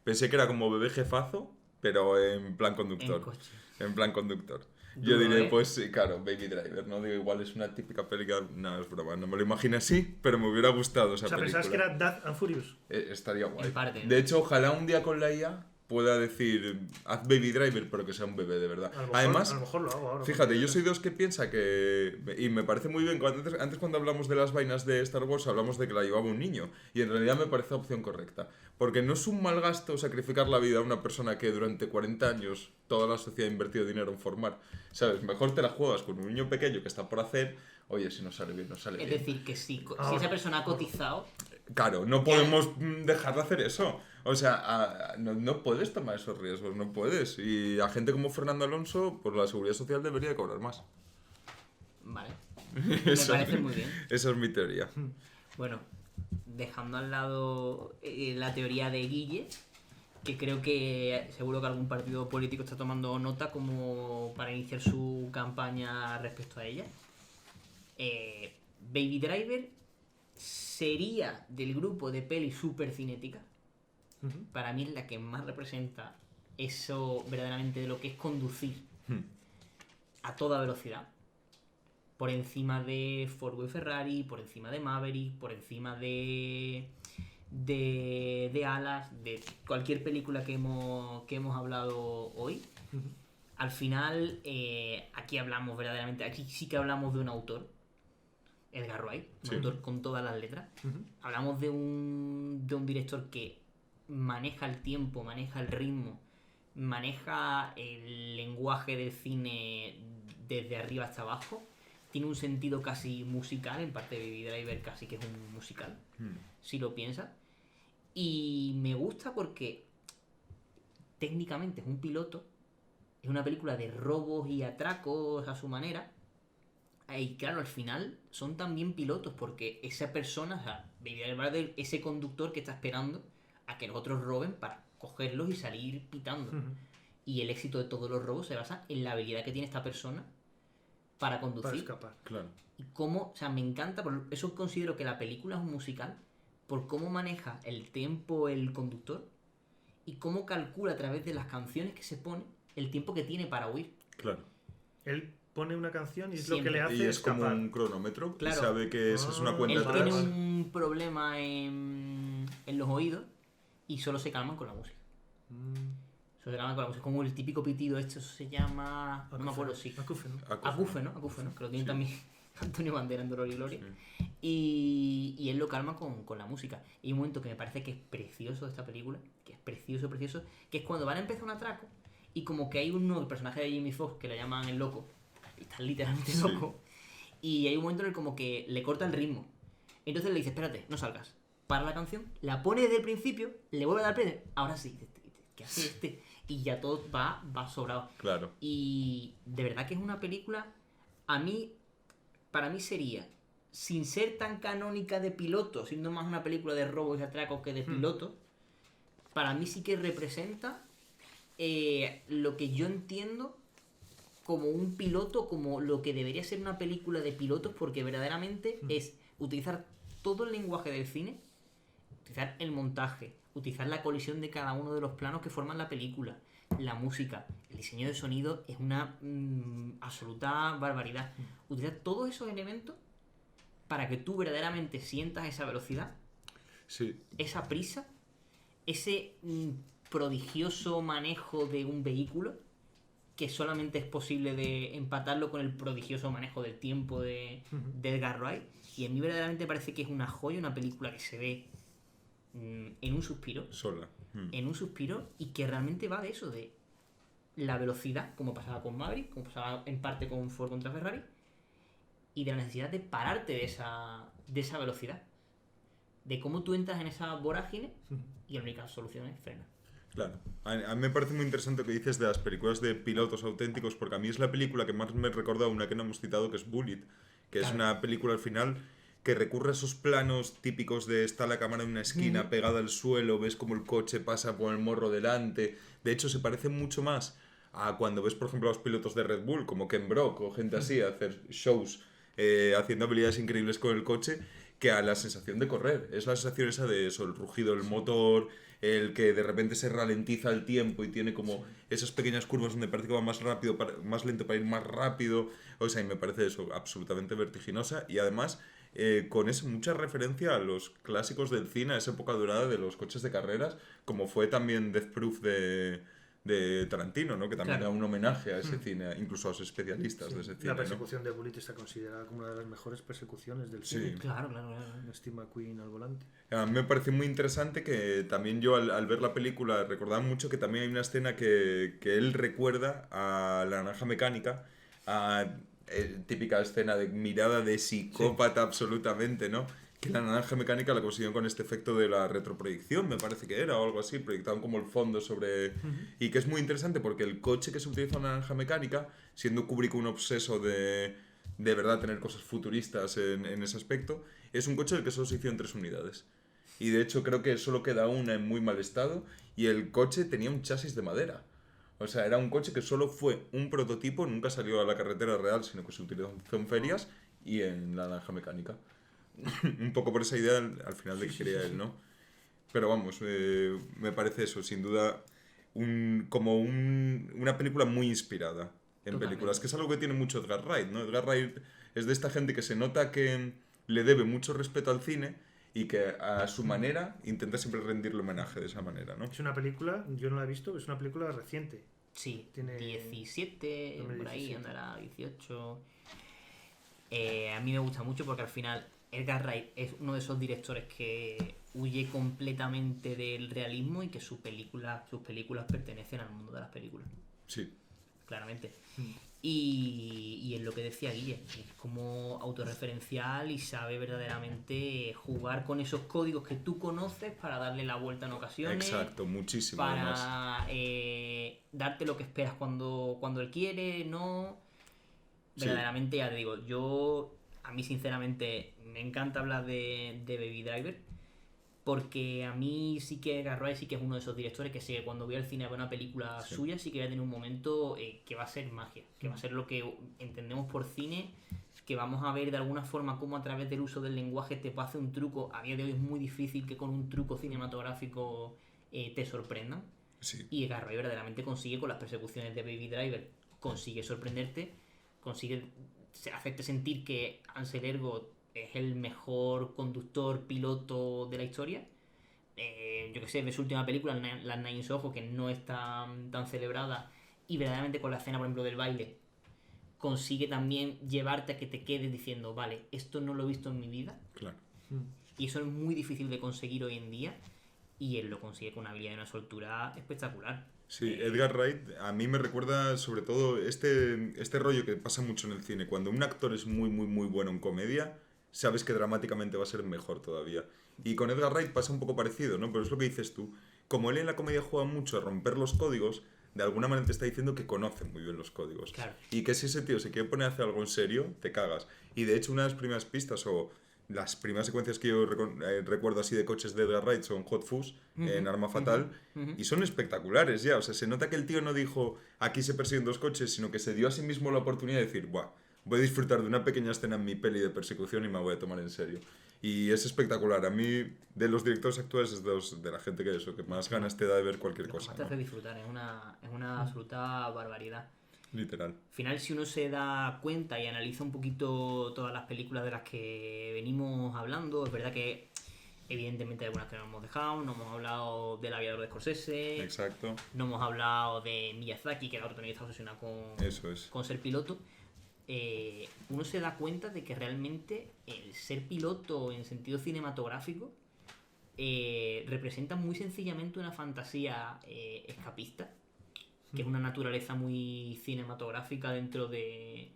Pensé que era como Bebé Jefazo, pero en plan En conductor. coche. En plan conductor. Yo Duro, diré, ¿eh? pues sí, claro, Baby Driver, ¿no? Digo, igual es una típica película. No, es broma, no me lo imaginé así, pero me hubiera gustado esa O sea, película. pensabas que era Death and Furious. Estaría guay. En parte, ¿no? De hecho, ojalá un día con la IA pueda decir, haz Baby Driver, pero que sea un bebé de verdad. A lo mejor, Además, a lo mejor lo hago ahora. fíjate, porque- yo soy de los que piensa que... Y me parece muy bien, antes cuando hablamos de las vainas de Star Wars hablamos de que la llevaba un niño. Y en realidad me parece la opción correcta. Porque no es un mal gasto sacrificar la vida a una persona que durante 40 años toda la sociedad ha invertido dinero en formar. ¿Sabes? Mejor te la juegas con un niño pequeño que está por hacer. Oye, si no sale bien, no sale Es bien. decir, que si Ahora. esa persona ha cotizado, Claro, no podemos dejar de hacer eso. O sea, no puedes tomar esos riesgos, no puedes. Y a gente como Fernando Alonso, pues la Seguridad Social debería cobrar más. vale. Me Esa- parece muy bien. Esa es mi teoría. Bueno, dejando al lado la teoría de Guille, que creo que seguro que algún partido político está tomando nota como para iniciar su campaña respecto a ella. Baby Driver sería del grupo de peli super cinética. Ujú. Para mí es la que más representa eso verdaderamente de lo que es conducir a toda velocidad. Por encima de Ford y Ferrari, por encima de Maverick, por encima de Alas, de cualquier película que hemos hablado hoy. Ujú. Al final, aquí hablamos verdaderamente, aquí sí que hablamos de un autor, Edgar Wright, un Sí. autor con todas las letras. Ujú. Hablamos de un director que maneja el tiempo, maneja el ritmo, maneja el lenguaje del cine desde arriba hasta abajo. Tiene un sentido casi musical, en parte de Baby Driver casi que es un musical, si lo piensas. Y me gusta porque técnicamente es un piloto, es una película de robos y atracos a su manera. Y claro, al final son también pilotos porque esa persona, o sea, Baby Driver, ese conductor que está esperando a que los otros roben para cogerlos y salir pitando. Ujú. Y el éxito de todos los robos se basa en la habilidad que tiene esta persona para Para conducir. escapar. Claro. Y cómo, o sea, me encanta, por eso considero que la película es un musical, por cómo maneja el tiempo el conductor y cómo calcula a través de las canciones que se pone el tiempo que tiene para huir. Claro. Él pone una canción y es Siempre. lo que le hace Y es como escapar. un cronómetro. Claro. Y sabe que esa es una cuenta Él atrás. tiene un problema en los oídos y solo se calman con la música. Solo se calman con la música. Como el típico pitido, esto se llama... No me acuerdo, sí. Acúfeno. Acúfeno, que lo tiene también Antonio Bandera en Dolor y Gloria. Sí. Y él lo calma con la música. Y hay un momento que me parece que es precioso de esta película, que es precioso, que es cuando van a empezar un atraco y como que hay un nuevo personaje de Jamie Foxx que le llaman el loco, y está literalmente Sí. loco, y hay un momento en el como que le corta el ritmo. Entonces le dice, espérate, no salgas. Para la canción, la pone desde el principio, le vuelve a dar play, ahora sí, ¿qué hace este? Y ya todo va sobrado. Claro. Y de verdad que es una película, para mí sería, sin ser tan canónica de piloto, siendo más una película de robos y atracos que de piloto, para mí sí que representa lo que yo entiendo como un piloto, como lo que debería ser una película de pilotos, porque verdaderamente es utilizar todo el lenguaje del cine, utilizar el montaje, utilizar la colisión de cada uno de los planos que forman la película, la música, el diseño de sonido es una absoluta barbaridad. Utilizar todos esos elementos para que tú verdaderamente sientas esa velocidad, Sí. esa prisa, ese prodigioso manejo de un vehículo que solamente es posible de empatarlo con el prodigioso manejo del tiempo de Edgar Wright. Y a mí verdaderamente parece que es una joya, una película que se ve en un suspiro. Sola. En un suspiro y que realmente va de eso, de la velocidad, como pasaba con Maverick, como pasaba en parte con Ford contra Ferrari, y de la necesidad de pararte de esa velocidad. De cómo tú entras en esa vorágine y la única solución es frenar. Claro. A mí me parece muy interesante lo que dices de las películas de pilotos auténticos, porque a mí es la película que más me recuerda a una que no hemos citado, que es Bullitt, que es una película al final que recurre a esos planos típicos de está la cámara en una esquina pegada al suelo, ves como el coche pasa por el morro delante. De hecho, se parece mucho más a cuando ves, por ejemplo, a los pilotos de Red Bull, como Ken Brock o gente así, hacer shows haciendo habilidades increíbles con el coche, que a la sensación de correr. Es la sensación esa de eso, el rugido del motor, el que de repente se ralentiza el tiempo y tiene como esas pequeñas curvas donde parece que va más rápido, más lento para ir más rápido. O sea, y me parece eso absolutamente vertiginosa y además con mucha referencia a los clásicos del cine, a esa época dorada de los coches de carreras, como fue también Death Proof de Tarantino, ¿no? Que también Claro. era un homenaje a ese cine, incluso a los especialistas de ese cine, La ¿no? persecución de Bullitt está considerada como una de las mejores persecuciones del Sí. cine. Claro. Steve McQueen al volante. A mí me parece muy interesante que también yo al ver la película recordaba mucho que también hay una escena que él recuerda a La Naranja Mecánica, a típica escena de mirada de psicópata absolutamente, ¿no? Que La Naranja Mecánica la consiguieron con este efecto de la retroproyección, me parece que era, o algo así, proyectaban como el fondo sobre... Y que es muy interesante porque el coche que se utiliza en La Naranja Mecánica, siendo Kubrick un obseso de verdad tener cosas futuristas en ese aspecto, es un coche del que solo se hicieron 3 unidades. Y de hecho creo que solo queda una en muy mal estado y el coche tenía un chasis de madera. O sea, era un coche que solo fue un prototipo, nunca salió a la carretera real, sino que se utilizó en ferias y en La Naranja Mecánica. Un poco por esa idea al final de que quería él, ¿no? Pero vamos, me parece eso, sin duda, una película muy inspirada en Totalmente. películas, que es algo que tiene mucho Edgar Wright, ¿no? Edgar Wright es de esta gente que se nota que le debe mucho respeto al cine y que a su manera intenta siempre rendirle homenaje de esa manera, ¿no? Es una película, yo no la he visto, es una película reciente. Sí, Tiene 17, por ahí 17. andará 18. A mí me gusta mucho porque al final Edgar Wright es uno de esos directores que huye completamente del realismo y que sus películas pertenecen al mundo de las películas, Sí, claramente. Y es lo que decía Guille, es como autorreferencial y sabe verdaderamente jugar con esos códigos que tú conoces para darle la vuelta en ocasiones. exacto, muchísimo además. Para darte lo que esperas cuando él quiere, ¿no? Sí. Verdaderamente, ya te digo, a mí sinceramente me encanta hablar de Baby Driver, porque a mí sí que Edgar Wright sí que es uno de esos directores que sé que cuando voy al cine a ver una película Sí. suya sí que voy a tener un momento que va a ser magia, que va a ser lo que entendemos por cine, que vamos a ver de alguna forma cómo a través del uso del lenguaje te puede hacer un truco. A día de hoy es muy difícil que con un truco cinematográfico te sorprendan. Sí. Y Edgar Wright verdaderamente consigue con las persecuciones de Baby Driver, consigue sorprenderte consigue hacerte sentir que Ansel Elgort es el mejor conductor, piloto de la historia. Yo que sé, ves su última película, Las Nine Ojo, que no es tan celebrada, y verdaderamente con la escena, por ejemplo, del baile, consigue también llevarte a que te quedes diciendo, vale, esto no lo he visto en mi vida. Claro. Y eso es muy difícil de conseguir hoy en día, y él lo consigue con una habilidad y una soltura espectacular. Sí, Edgar Wright a mí me recuerda sobre todo este rollo que pasa mucho en el cine. Cuando un actor es muy, muy, muy bueno en comedia, sabes que dramáticamente va a ser mejor todavía. Y con Edgar Wright pasa un poco parecido, ¿no? Pero es lo que dices tú. Como él en la comedia juega mucho a romper los códigos, de alguna manera te está diciendo que conoce muy bien los códigos. Claro. Y que si ese tío se quiere poner a hacer algo en serio, te cagas. Y de hecho una de las primeras pistas o las primeras secuencias que yo recuerdo así de coches de Edgar Wright son Hot Fuzz, en Arma Fatal, y son espectaculares ya. O sea, se nota que el tío no dijo aquí se persiguen dos coches, sino que se dio a sí mismo la oportunidad de decir, buah, voy a disfrutar de una pequeña escena en mi peli de persecución y me voy a tomar en serio. Y es espectacular. A mí, de los directores actuales, es de la gente que más ganas te da de ver cualquier cosa. Te hace disfrutar, es una absoluta barbaridad. Literal. Al final, si uno se da cuenta y analiza un poquito todas las películas de las que venimos hablando, es verdad que evidentemente hay algunas que no hemos dejado. No hemos hablado del Aviador de Scorsese. Exacto. No hemos hablado de Miyazaki, que el otro también está obsesionado con ser piloto. Uno se da cuenta de que realmente el ser piloto en sentido cinematográfico representa muy sencillamente una fantasía escapista, que es una naturaleza muy cinematográfica dentro de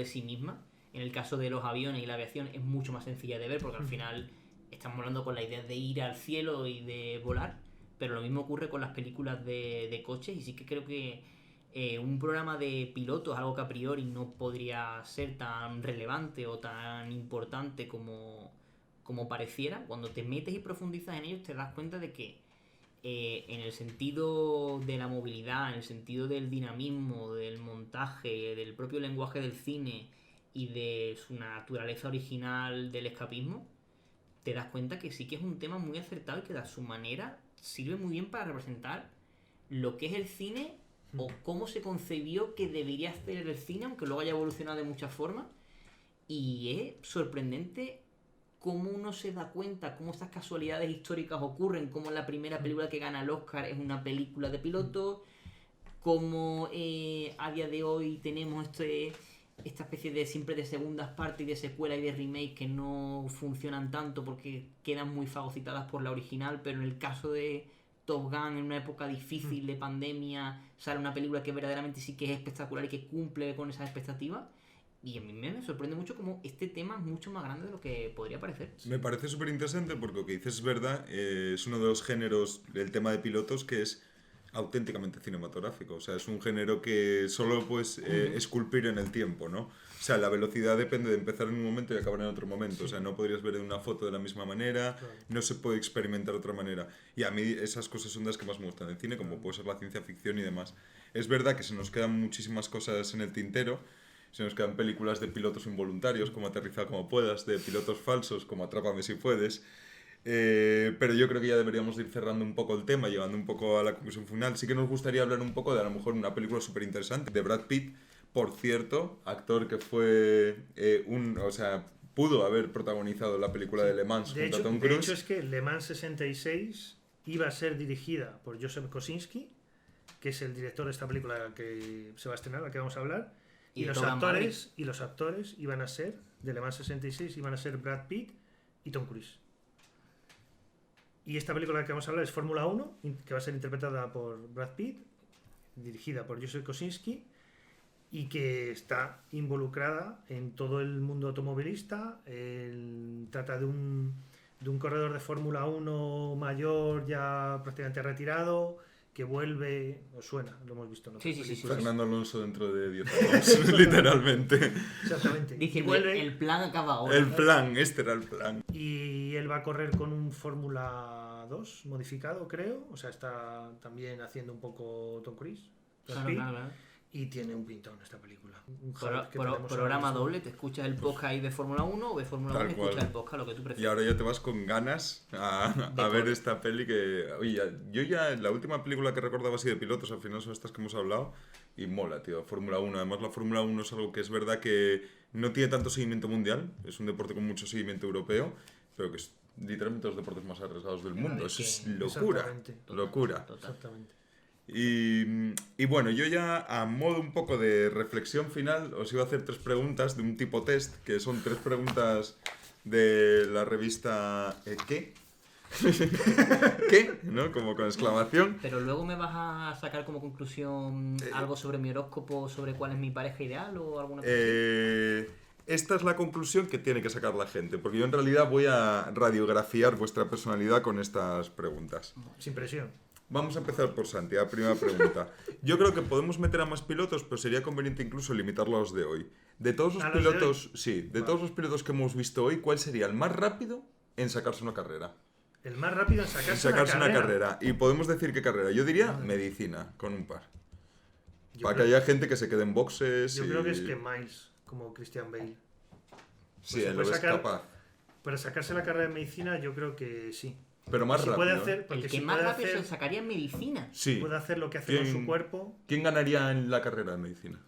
sí misma. En el caso de los aviones y la aviación es mucho más sencilla de ver, porque al final estamos hablando con la idea de ir al cielo y de volar, pero lo mismo ocurre con las películas de coches, y sí que creo que un programa de pilotos, algo que a priori no podría ser tan relevante o tan importante como pareciera, cuando te metes y profundizas en ellos te das cuenta de que en el sentido de la movilidad, en el sentido del dinamismo, del montaje, del propio lenguaje del cine y de su naturaleza original del escapismo, te das cuenta que sí que es un tema muy acertado y que a su manera sirve muy bien para representar lo que es el cine o cómo se concebió que debería hacer el cine, aunque luego haya evolucionado de muchas formas. Y es sorprendente cómo uno se da cuenta, cómo estas casualidades históricas ocurren, cómo la primera película que gana el Oscar es una película de pilotos, cómo a día de hoy tenemos esta especie de siempre de segundas partes y de secuela y de remake que no funcionan tanto porque quedan muy fagocitadas por la original, pero en el caso de Top Gun, en una época difícil de pandemia, sale una película que verdaderamente sí que es espectacular y que cumple con esas expectativas. Y a mí me sorprende mucho cómo este tema es mucho más grande de lo que podría parecer. Me parece súper interesante porque lo que dices es verdad, es uno de los géneros del tema de pilotos que es auténticamente cinematográfico. O sea, es un género que solo puedes esculpir en el tiempo, ¿no? O sea, la velocidad depende de empezar en un momento y acabar en otro momento. Sí. O sea, no podrías ver una foto de la misma manera, claro. No se puede experimentar de otra manera. Y a mí esas cosas son las que más me gustan del cine, como puede ser la ciencia ficción y demás. Es verdad que se nos quedan muchísimas cosas en el tintero. Se nos quedan películas de pilotos involuntarios, como Aterriza como puedas, de pilotos falsos, como Atrápame si puedes. Pero yo creo que ya deberíamos ir cerrando un poco el tema, llegando un poco a la conclusión final. Sí que nos gustaría hablar un poco de a lo mejor una película súper interesante de Brad Pitt, por cierto, actor que fue pudo haber protagonizado la película de Le Mans junto a Tom Cruise. De hecho es que Le Mans 66 iba a ser dirigida por Joseph Kosinski, que es el director de esta película que se va a estrenar, la que vamos a hablar. Y los actores iban a ser, de Le Mans 66, iban a ser Brad Pitt y Tom Cruise. Y esta película de la que vamos a hablar es Fórmula 1, que va a ser interpretada por Brad Pitt, dirigida por Joseph Kosinski, y que está involucrada en todo el mundo automovilista. Trata de un corredor de Fórmula 1 mayor, ya prácticamente retirado, que vuelve, os suena, lo hemos visto en otras películas. Fernando Alonso dentro de 10 años, literalmente. Exactamente. Dice, vuelve, el plan acaba ahora. Este era el plan. Y él va a correr con un Fórmula 2 modificado, creo. O sea, está también haciendo un poco Tom Cruise. Claro. Y tiene un pintón esta película. Un hype que tenemos Programa ahora mismo. doble, te escuchas el podcast ahí de Fórmula 1 o de Fórmula Tal 1 y cual. escuchas el podcast, lo que tú Y prefieras. ahora ya te vas con ganas a ver esta peli que... Oye, yo ya la última película que recordaba así de pilotos al final son estas que hemos hablado y mola, tío, Fórmula 1. Además la Fórmula 1 es algo que es verdad que no tiene tanto seguimiento mundial, es un deporte con mucho seguimiento europeo, pero que es literalmente los deportes más arriesgados del mundo. Eso es locura, Exactamente. locura. Total. Exactamente. Y bueno, yo ya a modo un poco de reflexión final os iba a hacer 3 preguntas de un tipo test, que son 3 preguntas de la revista ¿Qué? ¿Qué? ¿No? Como con exclamación. Pero luego me vas a sacar como conclusión algo sobre mi horóscopo, sobre cuál es mi pareja ideal o alguna cosa así. Esta es la conclusión que tiene que sacar la gente, porque yo en realidad voy a radiografiar vuestra personalidad con estas preguntas. Sin presión. Vamos a empezar por Santi, la primera pregunta. Yo creo que podemos meter a más pilotos, pero sería conveniente incluso limitarlo a los de hoy. De todos los ¿A los de pilotos, sí, de todos los pilotos que hemos visto hoy, ¿cuál sería el más rápido en sacarse una carrera? El más rápido en En sacarse, sacarse una carrera. Y podemos decir qué carrera. Yo diría medicina, con un par. Yo Para que creo- haya gente que se quede en boxes Yo y... creo que es que Miles, como Christian Bale. Sí, se él lo puede ves sacar- capaz. Para sacarse la carrera de medicina, yo creo que sí. Pero más Si rápido. puede ¿eh? hacer, porque El que si más puede rápido hacer, se sacaría en medicina. Sí. puede hacer lo que hace con ¿Quién- su cuerpo. ¿Quién ganaría en la carrera de medicina?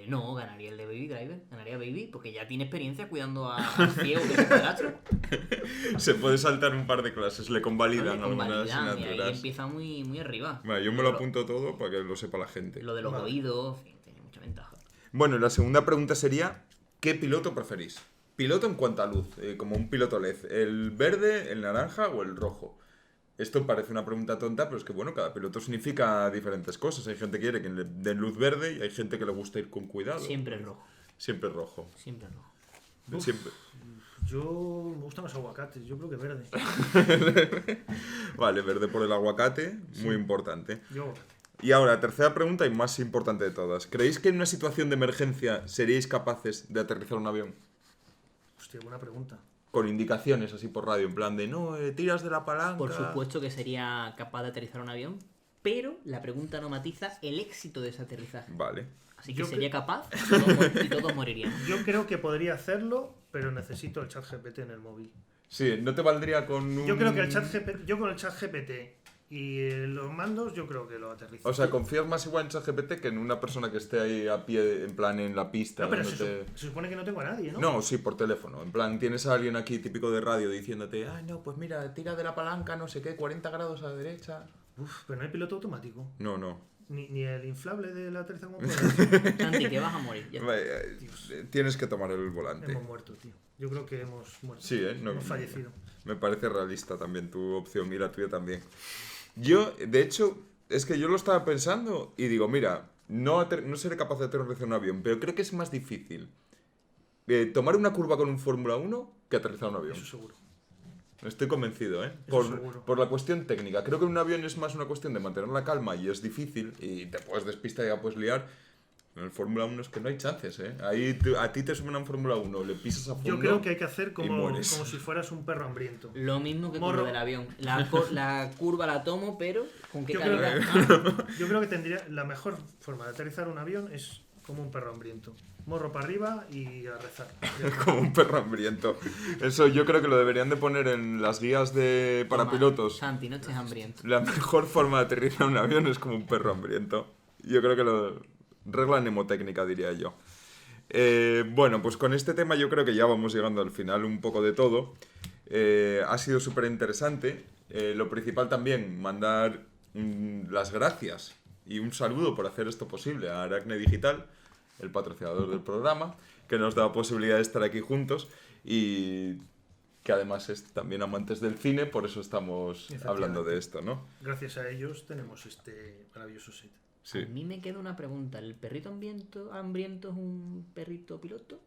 No, ganaría el de Baby Driver. Ganaría Baby, porque ya tiene experiencia cuidando al ciego de su padrastro. Se puede saltar un par de clases, le convalidan Vale, algunas convalidan, y ahí asignaturas. empieza muy, muy arriba. Bueno, yo me lo apunto todo para que lo sepa la gente. Lo de los Vale. oídos, en fin, tiene mucha ventaja. Bueno, la segunda pregunta sería, ¿qué piloto preferís? Piloto en cuanto a luz, como un piloto LED, ¿el verde, el naranja o el rojo? Esto parece una pregunta tonta, pero es que bueno, cada piloto significa diferentes cosas. Hay gente que quiere que le den luz verde y hay gente que le gusta ir con cuidado. Siempre rojo. Siempre rojo. Siempre rojo. Uf. Siempre. Yo me gustan los aguacates, yo creo que verde. Vale, verde por el aguacate, muy importante. Yo aguacate. Y ahora, tercera pregunta y más importante de todas. ¿Creéis que en una situación de emergencia seríais capaces de aterrizar un avión? Hostia, buena pregunta. Con indicaciones así por radio, en plan de, no, tiras de la palanca. Por supuesto que sería capaz de aterrizar un avión, pero la pregunta no matiza el éxito de ese aterrizaje. Vale. Así que Yo sería cre- capaz y todos moriríamos. Yo creo que podría hacerlo, pero necesito el chat GPT en el móvil. Sí, ¿no te valdría con un... Yo creo que el chat GPT, yo con el chat GPT y los mandos, yo creo que lo aterrizo. O sea, confías más igual en ChatGPT que en una persona que esté ahí a pie, en plan en la pista. no, pero dándote- se supone que no tengo a nadie, ¿no? No, sí, por teléfono. En plan, tienes a alguien aquí típico de radio diciéndote, ah, no, pues mira, tira de la palanca, no sé qué, 40 grados a la derecha. Uf, pero no hay piloto automático. No, no. Ni el inflable de la aterriza como pueda. Santi, que vas a morir. Ya está. Tienes que tomar el volante. Hemos muerto, tío. Yo creo que hemos muerto. Sí, no, hemos fallecido. Me parece realista también tu opción y la tuya también. Yo, de hecho, es que yo lo estaba pensando y digo, mira, no seré capaz de aterrizar un avión, pero creo que es más difícil tomar una curva con un Fórmula 1 que aterrizar un avión. Eso seguro. Estoy convencido, ¿eh? Eso seguro. Por la cuestión técnica. Creo que en un avión es más una cuestión de mantener la calma y es difícil y te puedes despistar y ya puedes liar. En el Fórmula 1 es que no hay chances, ¿eh? Ahí a ti te suben a un Fórmula 1, le pisas a fondo. Yo creo que hay que hacer y como mueres. si fueras un perro hambriento. Lo mismo que con Morro. lo del avión. La curva la tomo, pero ¿con qué Yo creo, calidad? yo creo que tendría la mejor forma de aterrizar un avión es como un perro hambriento. Morro para arriba y a rezar. Como un perro hambriento. Eso yo creo que lo deberían de poner en las guías para Toma, pilotos. Santi, no estés hambriento. La mejor forma de aterrizar un avión es como un perro hambriento. Yo creo que regla mnemotécnica, diría yo. Bueno, pues con este tema yo creo que ya vamos llegando al final un poco de todo. Ha sido súper interesante. Lo principal también, mandar las gracias y un saludo por hacer esto posible a Aracne Digital, el patrocinador del programa, que nos da posibilidad de estar aquí juntos y que además es también amantes del cine, por eso estamos hablando de esto, ¿no? Gracias a ellos tenemos este maravilloso set. Sí. A mí me queda una pregunta. ¿El perrito hambriento es un perrito piloto?